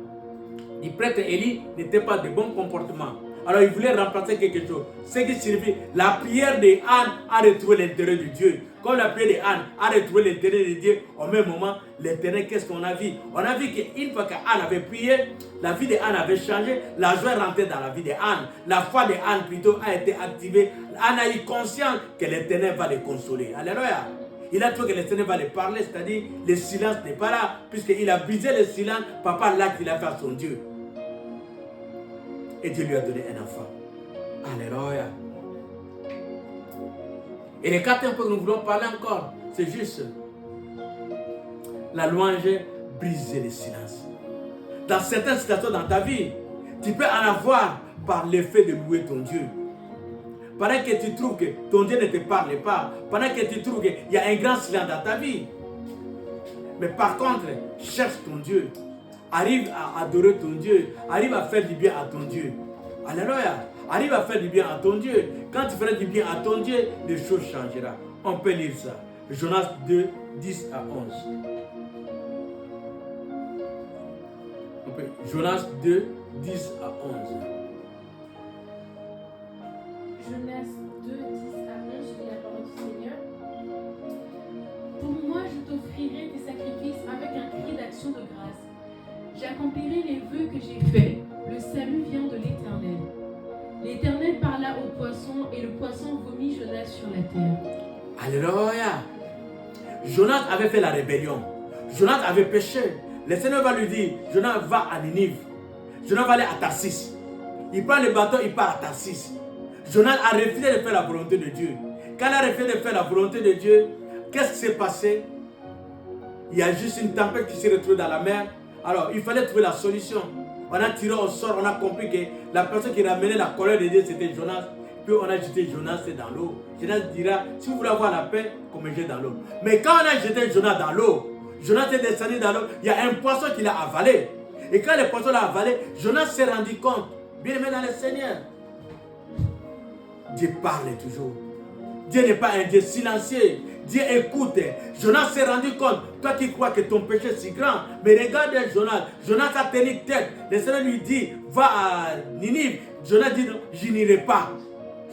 du prêtre Élie n'étaient pas de bons comportements. Alors il voulait remplacer quelque chose. Ce qui signifie la prière d'Anne a retrouvé l'intérêt de Dieu. Comme la prière d'Anne a retrouvé l'intérêt de Dieu, au même moment, l'Éternel, qu'est-ce qu'on a vu? On a vu qu'une fois qu'Anne avait prié, la vie d'Anne avait changé, la joie rentrait dans la vie d'Anne. La foi d'Anne plutôt a été activée. Anne a eu conscience que l'Éternel va les consoler. Alléluia. Il a trouvé que l'Éternel va les parler, c'est-à-dire le silence n'est pas là, puisqu'il a brisé le silence, papa là qu'il a fait à son Dieu. Et Dieu lui a donné un enfant. Alléluia. Et le quatrième point que nous voulons parler encore, c'est juste la louange briser le silence. Dans certaines situations dans ta vie, tu peux en avoir par l'effet de louer ton Dieu. Pendant que tu trouves que ton Dieu ne te parle pas, pendant que tu trouves qu'il y a un grand silence dans ta vie. Mais par contre, cherche ton Dieu. Arrive à adorer ton Dieu. Arrive à faire du bien à ton Dieu. Alléluia. Arrive à faire du bien à ton Dieu. Quand tu feras du bien à ton Dieu, les choses changeront. On peut lire ça. Jonas 2, 10 à 11. Jonas 2, 10 à 11. Jonas 2, 10 à 11, je lis la parole du Seigneur. Pour moi, je t'offrirai des sacrifices avec un cri d'action de grâce. J'accomplirai les vœux que j'ai faits. Le salut vient de l'Éternel. L'Éternel parla au poisson et le poisson vomit Jonas sur la terre. Alléluia. Jonas avait fait la rébellion. Jonas avait péché. Le Seigneur va lui dire, Jonas va à Ninive. Jonas va aller à Tarsis. Il prend le bateau, il part à Tarsis. Jonas a refusé de faire la volonté de Dieu. Quand il a refusé de faire la volonté de Dieu, qu'est-ce qui s'est passé? il y a juste une tempête qui s'est retrouvée dans la mer. Alors, il fallait trouver la solution. On a tiré au sort, on a compris que la personne qui ramenait la colère de Dieu, c'était Jonas. Puis on a jeté Jonas dans l'eau. Jonas dira, si vous voulez avoir la paix, commettez dans l'eau. Mais quand on a jeté Jonas dans l'eau, Jonas est descendu dans l'eau, il y a un poisson qui l'a avalé. Et quand le poisson l'a avalé, Jonas s'est rendu compte, bien aimé dans le Seigneur, Dieu parle toujours. Dieu n'est pas un Dieu silencieux. Dieu écoute. Jonas s'est rendu compte. Toi qui crois que ton péché est si grand. Mais regarde Jonas. Jonas a tenu tête. Le Seigneur lui dit, va à Ninive. Jonas dit, non, je n'irai pas.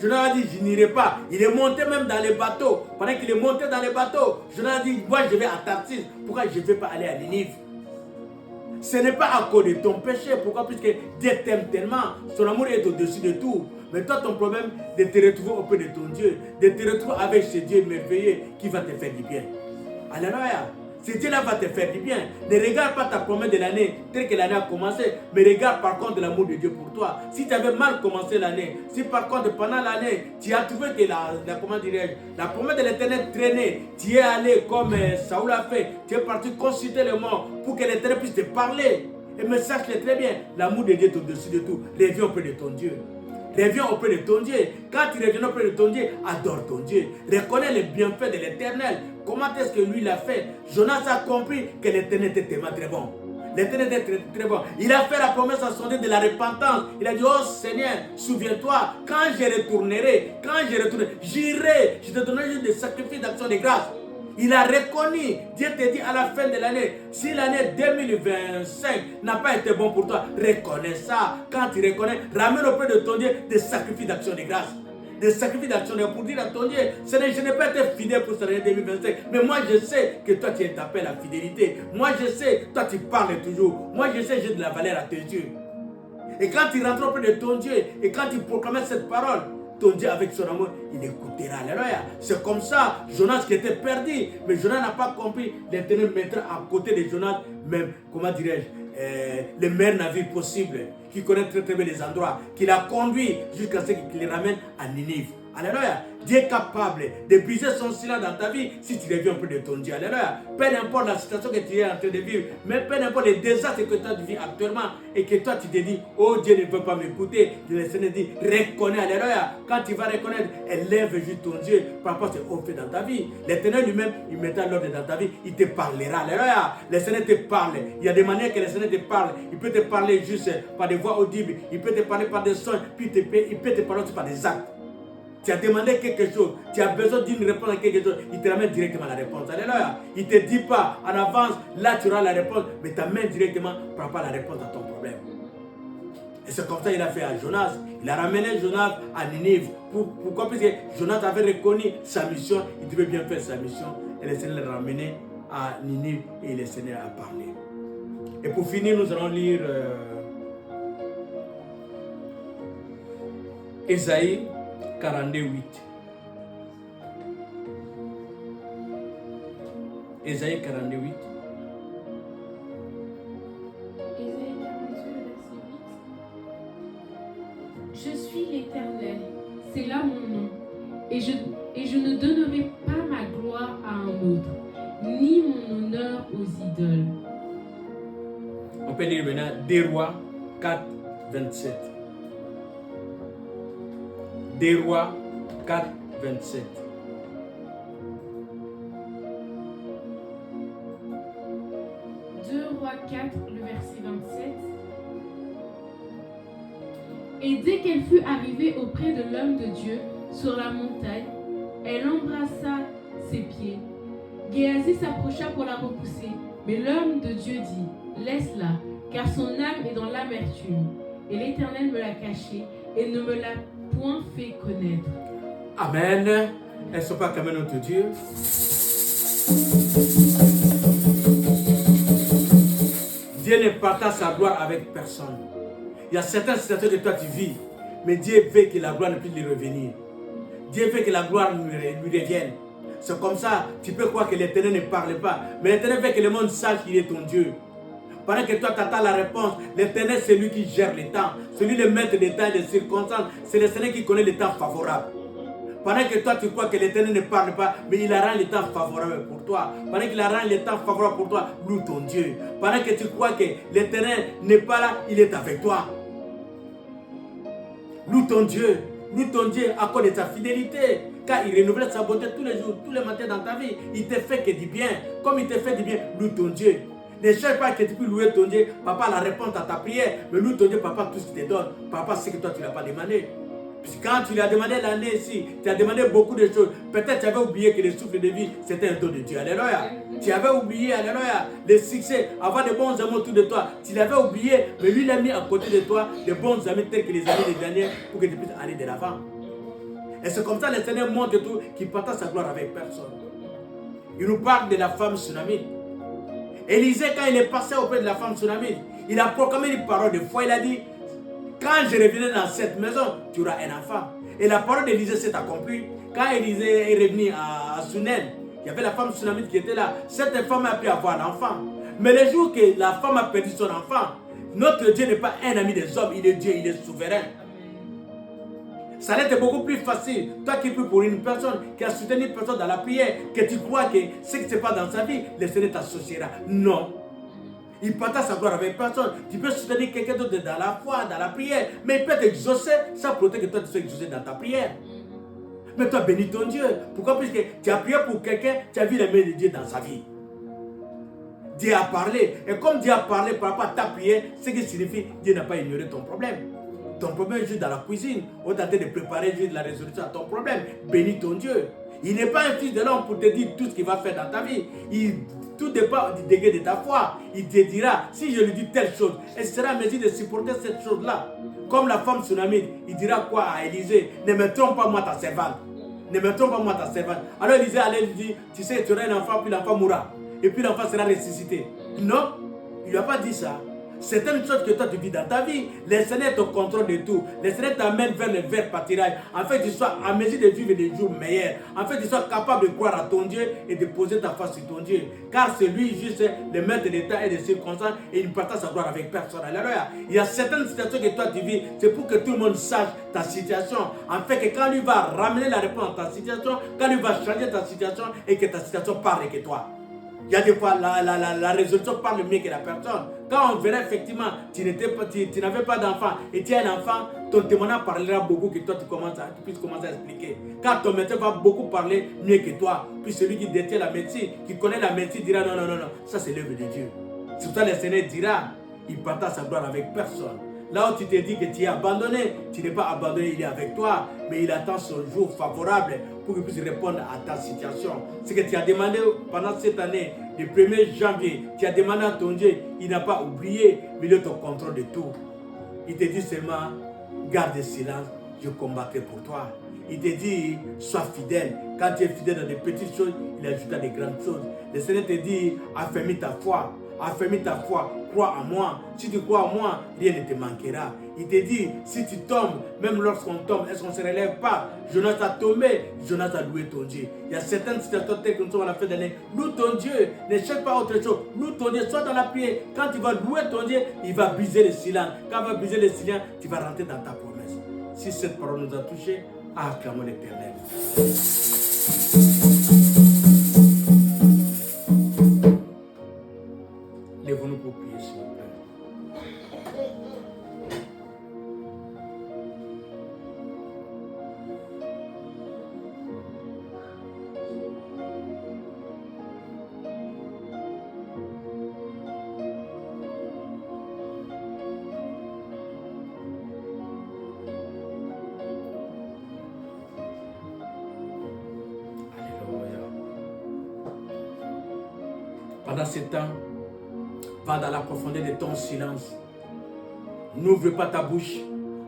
Jonas a dit, je n'irai pas. Il est monté même dans les bateaux. Pendant qu'il est monté dans les bateaux, Jonas a dit, moi je vais à Tarsis. Pourquoi je ne vais pas aller à Ninive? Ce n'est pas à cause de ton péché. Pourquoi? Puisque Dieu t'aime tellement. Son amour est au-dessus de tout. Mais toi, ton problème, de te retrouver auprès de ton Dieu, de te retrouver avec ce Dieu merveilleux qui va te faire du bien. Alléluia. Ce Dieu-là va te faire du bien. Ne regarde pas ta promesse de l'année telle que l'année a commencé, mais regarde par contre l'amour de Dieu pour toi. Si tu avais mal commencé l'année, si par contre pendant l'année, tu as trouvé que la promesse de l'Éternel traînait, tu es allé comme Saoul a fait, tu es parti consulter le mort pour que l'Éternel puisse te parler. Et me sache-le très bien, l'amour de Dieu est au-dessus de tout. Reviens auprès de ton Dieu. Reviens auprès de ton Dieu. Quand tu reviens auprès de ton Dieu, adore ton Dieu. Reconnais les bienfaits de l'Éternel. Comment est-ce que lui l'a fait? Jonas a compris que l'Éternel était tellement très bon. L'Éternel était très, très bon. Il a fait la promesse à son Dieu de la repentance. Il a dit, oh Seigneur, souviens-toi, quand je retournerai, j'irai, je te donnerai juste des sacrifices d'action de grâce. Il a reconnu, Dieu te dit à la fin de l'année, si l'année 2025 n'a pas été bon pour toi, reconnais ça. Quand tu reconnais, ramène auprès de ton Dieu des sacrifices d'action de grâce. Des sacrifices d'action de grâce pour dire à ton Dieu, je n'ai pas été fidèle pour cette année 2025, mais moi je sais que toi tu t'appelles la fidélité. Moi je sais, toi tu parles toujours. Moi je sais, j'ai de la valeur à tes yeux. Et quand tu rentres auprès de ton Dieu, et quand tu proclames cette parole, ton Dieu avec son amour, il écoutera. Alléluia. C'est comme ça, Jonas qui était perdu, mais Jonas n'a pas compris. L'Éternel mettra à côté de Jonas, même, comment dirais-je, les meilleurs navires possibles, qui connaît très très bien les endroits, qui l'a conduit jusqu'à ce qu'il les ramène à Ninive. Alléluia. Dieu est capable de briser son silence dans ta vie si tu reviens auprès de ton Dieu. Alléluia. Peu importe la situation que tu es en train de vivre, mais peu importe les désastres que toi tu vis actuellement et que toi tu te dis, oh Dieu ne veut pas m'écouter. Le Seigneur dit, reconnais. Alléluia. Quand tu vas reconnaître, élève juste ton Dieu par rapport à ce qu'on fait dans ta vie. L'Éternel lui-même, il mettra l'ordre dans ta vie, il te parlera. Alléluia. Le Seigneur te parle. Il y a des manières que le Seigneur te parle. Il peut te parler juste par des voix audibles. Il peut te parler par des sons. Puis il peut te parler aussi par des actes. Tu as demandé quelque chose, tu as besoin d'une réponse à quelque chose, il te ramène directement la réponse. Alléluia. Il ne te dit pas en avance, là tu auras la réponse, mais t'amène directement par rapport à la réponse à ton problème. Et c'est comme ça qu'il a fait à Jonas. Il a ramené Jonas à Ninive. Pourquoi? Parce que Jonas avait reconnu sa mission, il devait bien faire sa mission. Et le Seigneur l'a ramené à Ninive et le Seigneur a parlé. Et pour finir, nous allons lire Ésaïe 48. Ésaïe 48. Ésaïe 48, verset 8. Je suis l'Éternel, c'est là mon nom, et je ne donnerai pas ma gloire à un autre, ni mon honneur aux idoles. On peut lire maintenant 2 Rois 4, 27. 2 Rois 4, 27. Rois 4, le verset 27. Et dès qu'elle fut arrivée auprès de l'homme de Dieu sur la montagne, elle embrassa ses pieds. Géasi s'approcha pour la repousser, mais l'homme de Dieu dit, laisse-la, car son âme est dans l'amertume, et l'Éternel me l'a cachée et ne me l'a point fait connaître. Amen. Est-ce pas quand même notre Dieu? Dieu ne partage sa gloire avec personne. Il y a certaines situations de toi qui vis, mais Dieu veut que la gloire ne puisse lui revenir. Dieu veut que la gloire lui revienne. C'est comme ça, tu peux croire que l'Éternel ne parle pas, mais l'Éternel veut que le monde sache qu'il est ton Dieu. Pendant que toi tu attends la réponse, l'Éternel c'est lui qui gère les temps, c'est lui le maître des temps et des circonstances, c'est le Seigneur qui connaît les temps favorables. Pendant que toi tu crois que l'Éternel ne parle pas, mais il rend le temps favorable pour toi. Pendant qu'il rend le temps favorable pour toi, loue ton Dieu. Pendant que tu crois que l'Éternel n'est pas là, il est avec toi. Loue ton Dieu à cause de sa fidélité. Car il renouvelle sa bonté tous les jours, tous les matins dans ta vie. Il te fait que du bien. Comme il te fait du bien, loue ton Dieu. Ne cherche pas que tu peux louer ton Dieu. Papa la réponse à ta prière. Mais loue ton Dieu, papa, tout ce qu'il te donne. Papa, c'est que toi, tu ne l'as pas demandé. Puisque quand tu lui as demandé l'année ici, tu as demandé beaucoup de choses. Peut-être tu avais oublié que le souffle de vie, c'était un don de Dieu. Alléluia. Tu avais oublié, alléluia, le succès, avoir de bons amis autour de toi. Tu l'avais oublié, mais lui, il a mis à côté de toi de bons amis tels que les amis des derniers pour que tu puisses aller de l'avant. Et c'est comme ça que le Seigneur montre tout, qu'il partage sa gloire avec personne. Il nous parle de la femme tsunamite. Élisée, quand il est passé auprès de la femme tsunamite, il a proclamé une parole de foi. Il a dit, quand je reviendrai dans cette maison, tu auras un enfant. Et la parole d'Élisée s'est accomplie. Quand Élisée est revenu à Sunem, il y avait la femme tsunamite qui était là. Cette femme a pu avoir l'enfant. Mais le jour que la femme a perdu son enfant, notre Dieu n'est pas un ami des hommes, il est Dieu, il est souverain. Ça allait être beaucoup plus facile, toi qui pries pour une personne, qui a soutenu une personne dans la prière, que tu crois que ce qui se passe dans sa vie, le Seigneur t'associera. Non. Il partage sa gloire avec personne. Tu peux soutenir quelqu'un d'autre dans la foi, dans la prière, mais il peut t'exaucer sans protéger que toi tu sois exaucé dans ta prière. Mais toi, bénis ton Dieu. Pourquoi? Parce que tu as prié pour quelqu'un, tu as vu la main de Dieu dans sa vie. Dieu a parlé. Et comme Dieu a parlé par rapport à ta prière, ce qui signifie que Dieu n'a pas ignoré ton problème. Ton problème est juste dans la cuisine. On t'a de préparer juste la résolution à ton problème. Bénis ton Dieu. Il n'est pas un fils de l'homme pour te dire tout ce qu'il va faire dans ta vie. Tout dépend du degré de ta foi. Il te dira, si je lui dis telle chose, elle sera en mesure de supporter cette chose-là. Comme la femme tsunamite, il dira quoi à Élisée? Ne me trompe pas moi ta servante. Ne me trompe pas moi ta servante. Alors Élisée allait lui dire, tu sais, tu auras un enfant, puis l'enfant mourra. Et puis l'enfant sera ressuscité. Non, il ne lui a pas dit ça. C'est une chose que toi tu vis dans ta vie. Le Seigneur te contrôle de tout. Le Seigneur t'amène vers le vert pâturage. En fait, tu sois en mesure de vivre des jours meilleurs. En fait, tu sois capable de croire à ton Dieu et de poser ta foi sur ton Dieu. Car c'est lui juste le maître de l'état et des circonstances et il ne partage sa gloire avec personne. Alléluia. Il y a certaines situations que toi tu vis. C'est pour que tout le monde sache ta situation. En fait, que quand lui va ramener la réponse à ta situation, quand lui va changer ta situation et que ta situation parle que toi. Il y a des fois, la résolution parle mieux que la personne. Quand on verra effectivement, tu n'avais pas d'enfant et tu as un enfant, ton témoignage parlera beaucoup que toi tu puisses commencer à expliquer. Car ton médecin va beaucoup parler mieux que toi. Puis celui qui détient la médecine, qui connaît la médecine, dira non, ça c'est l'œuvre de Dieu. C'est ça le Seigneur dira, il partage sa gloire avec personne. Là où tu te dis que tu es abandonné, tu n'es pas abandonné, il est avec toi, mais il attend son jour favorable pour qu'il puisse répondre à ta situation. Ce que tu as demandé pendant cette année, le 1er janvier, tu as demandé à ton Dieu, il n'a pas oublié, mais il est au contrôle de tout. Il te dit seulement, garde le silence, je combattrai pour toi. Il te dit, sois fidèle. Quand tu es fidèle dans des petites choses, il ajoute à des grandes choses. Le Seigneur te dit, affermis ta foi. Affermis ta foi, crois en moi. Si tu crois en moi, rien ne te manquera. Il te dit, si tu tombes, même lorsqu'on tombe, est-ce qu'on ne se relève pas? Jonas a tombé, Jonas a loué ton Dieu. Il y a certaines situations telles que nous sommes à la fin d'année. Loue ton Dieu, ne cherche pas autre chose. Loue ton Dieu, sois dans la prière. Quand tu vas louer ton Dieu, il va briser le silence. Quand il va briser le silence, tu vas rentrer dans ta promesse. Si cette parole nous a touchés, acclamons l'Éternel. Lèvons-nous pour prier, s'il vous plaît. Alléluia. Pendant ce temps, va dans la profondeur de ton silence. N'ouvre pas ta bouche.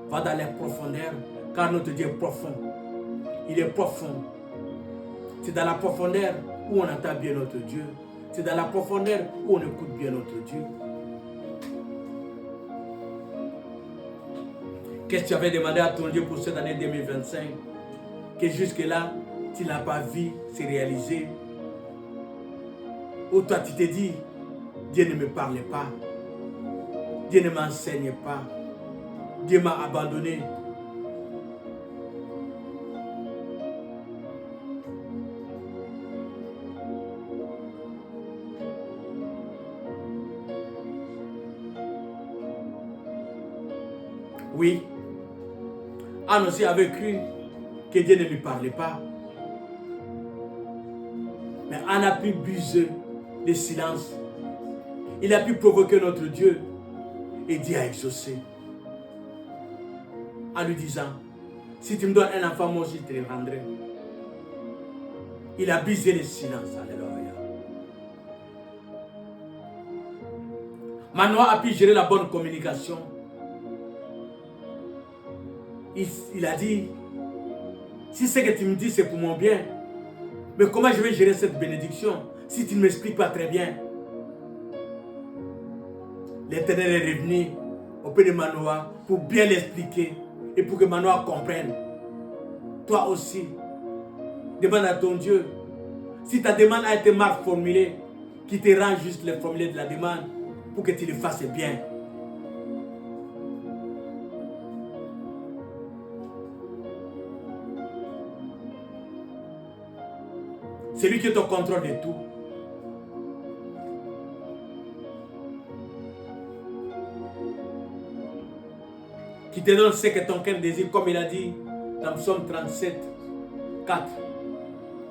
Va dans les profondeurs. Car notre Dieu est profond. Il est profond. C'est dans la profondeur où on entend bien notre Dieu. C'est dans la profondeur où on écoute bien notre Dieu. Qu'est-ce que tu avais demandé à ton Dieu pour cette année 2025? Que jusque-là, tu n'as pas vu se réaliser. Ou toi, tu t'es dit, Dieu ne me parle pas. Dieu ne m'enseigne pas. Dieu m'a abandonné. Oui. Anne aussi avait cru que Dieu ne lui parlait pas. Mais Anne a pu briser le silence. Il a pu provoquer notre Dieu. Et Dieu a exaucé. En lui disant, si tu me donnes un enfant, moi aussi je te le rendrai. Il a brisé le silence. Alléluia. Manoah a pu gérer la bonne communication. Il a dit, si ce que tu me dis c'est pour mon bien, mais comment je vais gérer cette bénédiction si tu ne m'expliques pas très bien? L'Éternel est revenu auprès de Manoah pour bien l'expliquer et pour que Manoah comprenne. Toi aussi, demande à ton Dieu. Si ta demande a été mal formulée, qu'il te rend juste le formulaire de la demande pour que tu le fasses bien. C'est lui qui est au contrôle de tout. Qui te donne ce que ton cœur désire, comme il a dit dans Psaume 37, 4.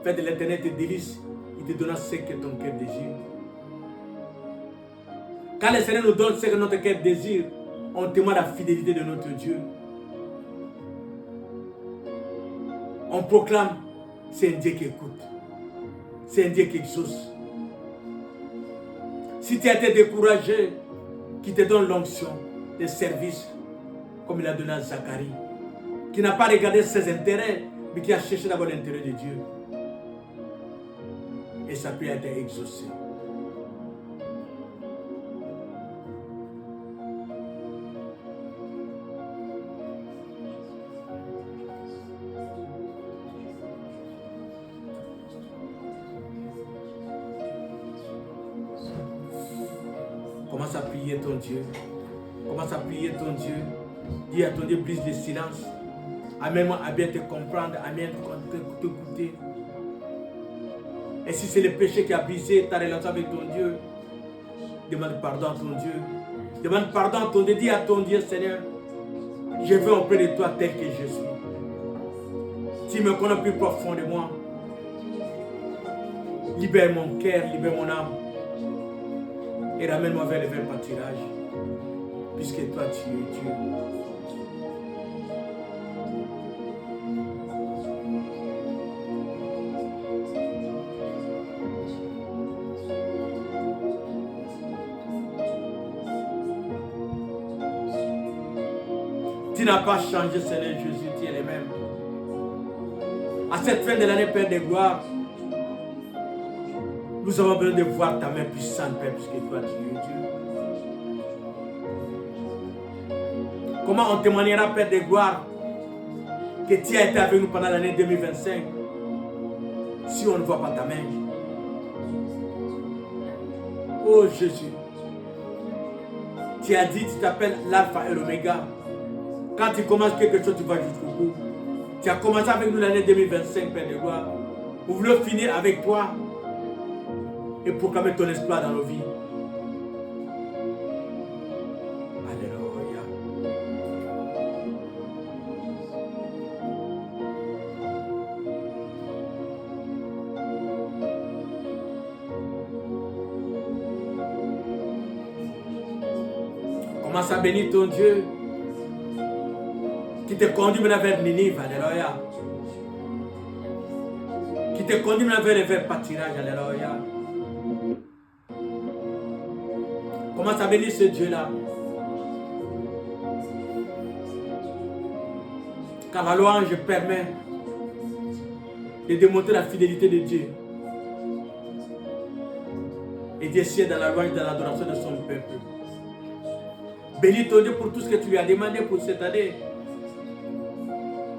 Fais de l'Éternel tes délices, il te donnera ce que ton cœur désire. Quand le Seigneur nous donne ce que notre cœur désire, on témoigne la fidélité de notre Dieu. On proclame, c'est un Dieu qui écoute. C'est un Dieu qui exauce. Si tu as été découragé, qui te donne l'onction de service, comme il a donné à Zacharie, qui n'a pas regardé ses intérêts, mais qui a cherché d'abord l'intérêt de Dieu. Et sa prière a été exaucée. Commence à prier ton Dieu. Commence à prier ton Dieu. Dis à ton Dieu, brise le silence. Amène-moi à bien te comprendre, à bien t'écouter. Et si c'est le péché qui a brisé ta relation avec ton Dieu, demande pardon à ton Dieu. Demande pardon à ton Dieu. Dis à ton Dieu, Seigneur, je veux auprès de toi tel que je suis. Tu me connais plus profond de moi. Libère mon cœur, libère mon âme. Et ramène-moi vers le vrai pâturage. Puisque toi, tu es Dieu. Tu n'as pas changé, Seigneur Jésus, tu es le même. À cette fin de l'année, Père de gloire, nous avons besoin de voir ta main puissante, Père, puisque toi, tu es Dieu. Comment on témoignera, Père de gloire, que tu as été avec nous pendant l'année 2025, si on ne voit pas ta main? Oh Jésus, tu as dit, tu t'appelles l'alpha et l'oméga. Quand tu commences quelque chose, tu vas jusqu'au bout. Tu as commencé avec nous l'année 2025, Père de gloire. Nous voulons finir avec toi et proclamer ton exploit dans nos vies. Alléluia. Commence à bénir ton Dieu qui te conduit maintenant vers Ninive. Alléluia. Qui te conduit maintenant vers le vrai pâturage. Alléluia. Commence à bénir ce Dieu-là. Car la louange permet de démontrer la fidélité de Dieu. Et Dieu sied dans la louange, dans l'adoration de son peuple. Bénis ton Dieu pour tout ce que tu lui as demandé pour cette année.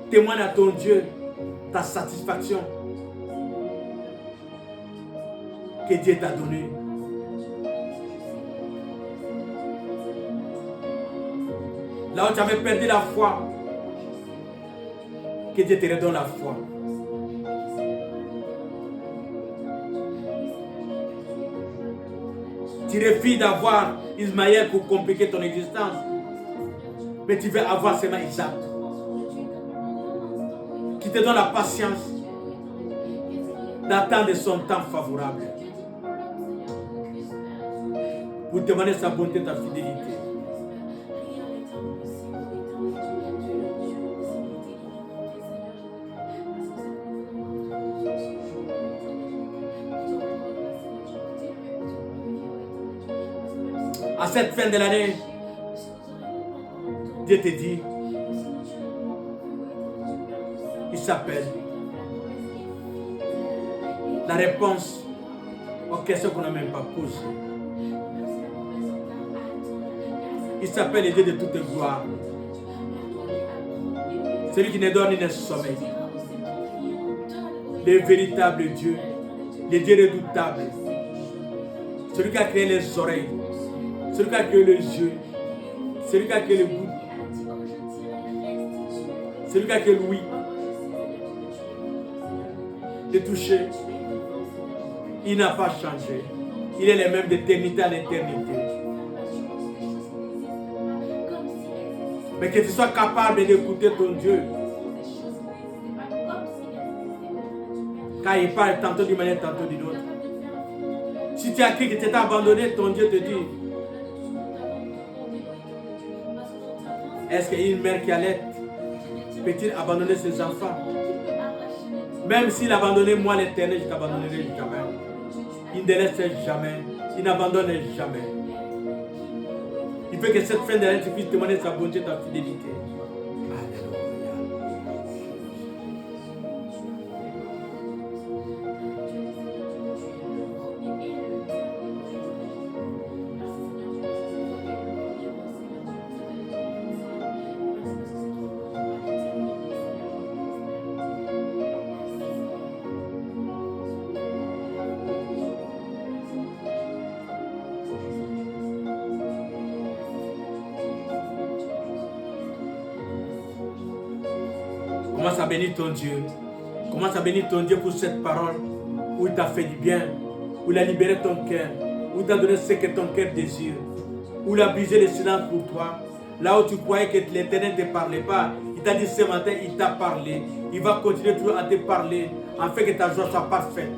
Témoigne à ton Dieu ta satisfaction que Dieu t'a donnée. Là où tu avais perdu la foi, que Dieu te redonne la foi. Tu refuses d'avoir Ismaël pour compliquer ton existence. Mais tu veux avoir seulement Isaac. Qui te donne la patience d'attendre son temps favorable. Pour demander sa bonté, ta fidélité. À cette fin de l'année, Dieu te dit, il s'appelle la réponse aux questions qu'on n'a même pas posées. Il s'appelle le Dieu de toute gloire. Celui qui ne dort ni ne sommeille. Le véritable Dieu, le Dieu redoutable. Celui qui a créé les oreilles. Celui qui a créé les yeux, celui qui a créé le goût, celui qui a créé l'ouïe, le toucher, il n'a pas changé. Il est le même d'éternité à l'éternité. Mais que tu sois capable d'écouter ton Dieu. Quand il parle tantôt d'une manière, tantôt d'une autre. Si tu as cru que tu t'es abandonné, ton Dieu te dit, est-ce qu'une mère qui allait peut-il abandonner ses enfants? Même s'il abandonnait moi l'éternel, je ne t'abandonnerai jamais. Il ne laisse jamais. Il n'abandonne jamais. Il veut que cette fin d'année, tu puisses demander sa bonté, ta fidélité. Commence à bénir ton Dieu. Commence à bénir ton Dieu pour cette parole où il t'a fait du bien, où il a libéré ton cœur, où il t'a donné ce que ton cœur désire, où il a brisé le silence pour toi. Là où tu croyais que l'Éternel ne te parlait pas, il t'a dit ce matin, il t'a parlé. Il va continuer toujours à te parler, afin que ta joie soit parfaite.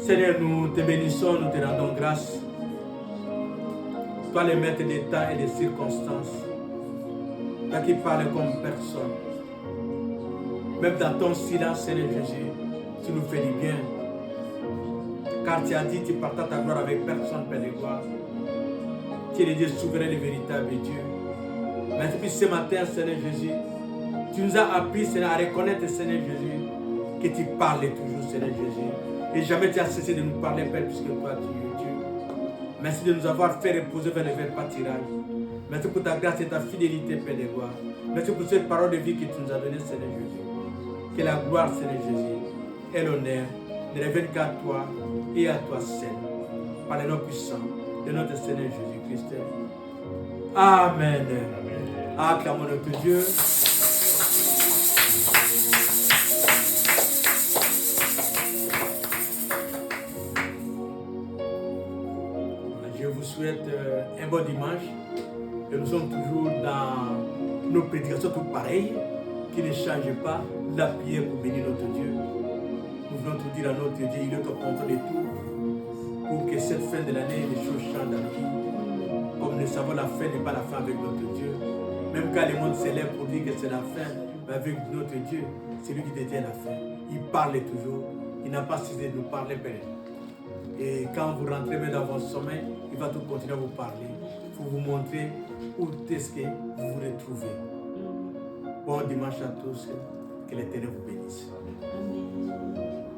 Seigneur, nous te bénissons, nous te rendons grâce. Toi, le maître des temps et des circonstances. Toi qui parles comme personne. Même dans ton silence, Seigneur Jésus, tu nous fais du bien. Car tu as dit, tu partages ta gloire avec personne, Père de gloire. Tu es le Dieu souverain et véritable Dieu. Mais depuis ce matin, Seigneur Jésus, tu nous as appris, Seigneur, à reconnaître, Seigneur Jésus, que tu parles toujours, Seigneur Jésus. Et jamais tu as cessé de nous parler, Père, puisque toi, tu es Dieu. Merci de nous avoir fait reposer vers le verre pâturage. Merci pour ta grâce et ta fidélité, Père de gloire. Merci pour cette parole de vie que tu nous as donnée, Seigneur Jésus. Que la gloire, Seigneur Jésus, et l'honneur ne reviennent qu'à toi et à toi seul. Par le nom puissant de notre Seigneur Jésus-Christ. Amen. Acclamons notre Dieu. Je vous souhaite un bon dimanche. Et nous sommes toujours dans nos prédications toutes pareilles, qui ne changent pas, la prière pour bénir notre Dieu. Nous voulons tout dire à notre Dieu, il est au contrôle de tout, pour que cette fin de l'année, les choses changent dans nos vies. Comme nous savons, la fin n'est pas la fin avec notre Dieu. Même quand le monde s'élève pour dire que c'est la fin, mais avec notre Dieu, c'est lui qui détient la fin. Il parle toujours, il n'a pas cessé de nous parler, Père. Et quand vous rentrez même dans votre sommeil, il va tout continuer à vous parler pour vous montrer où est-ce que vous vous retrouvez. Bon dimanche à tous, que l'Éternel vous bénisse. Amen.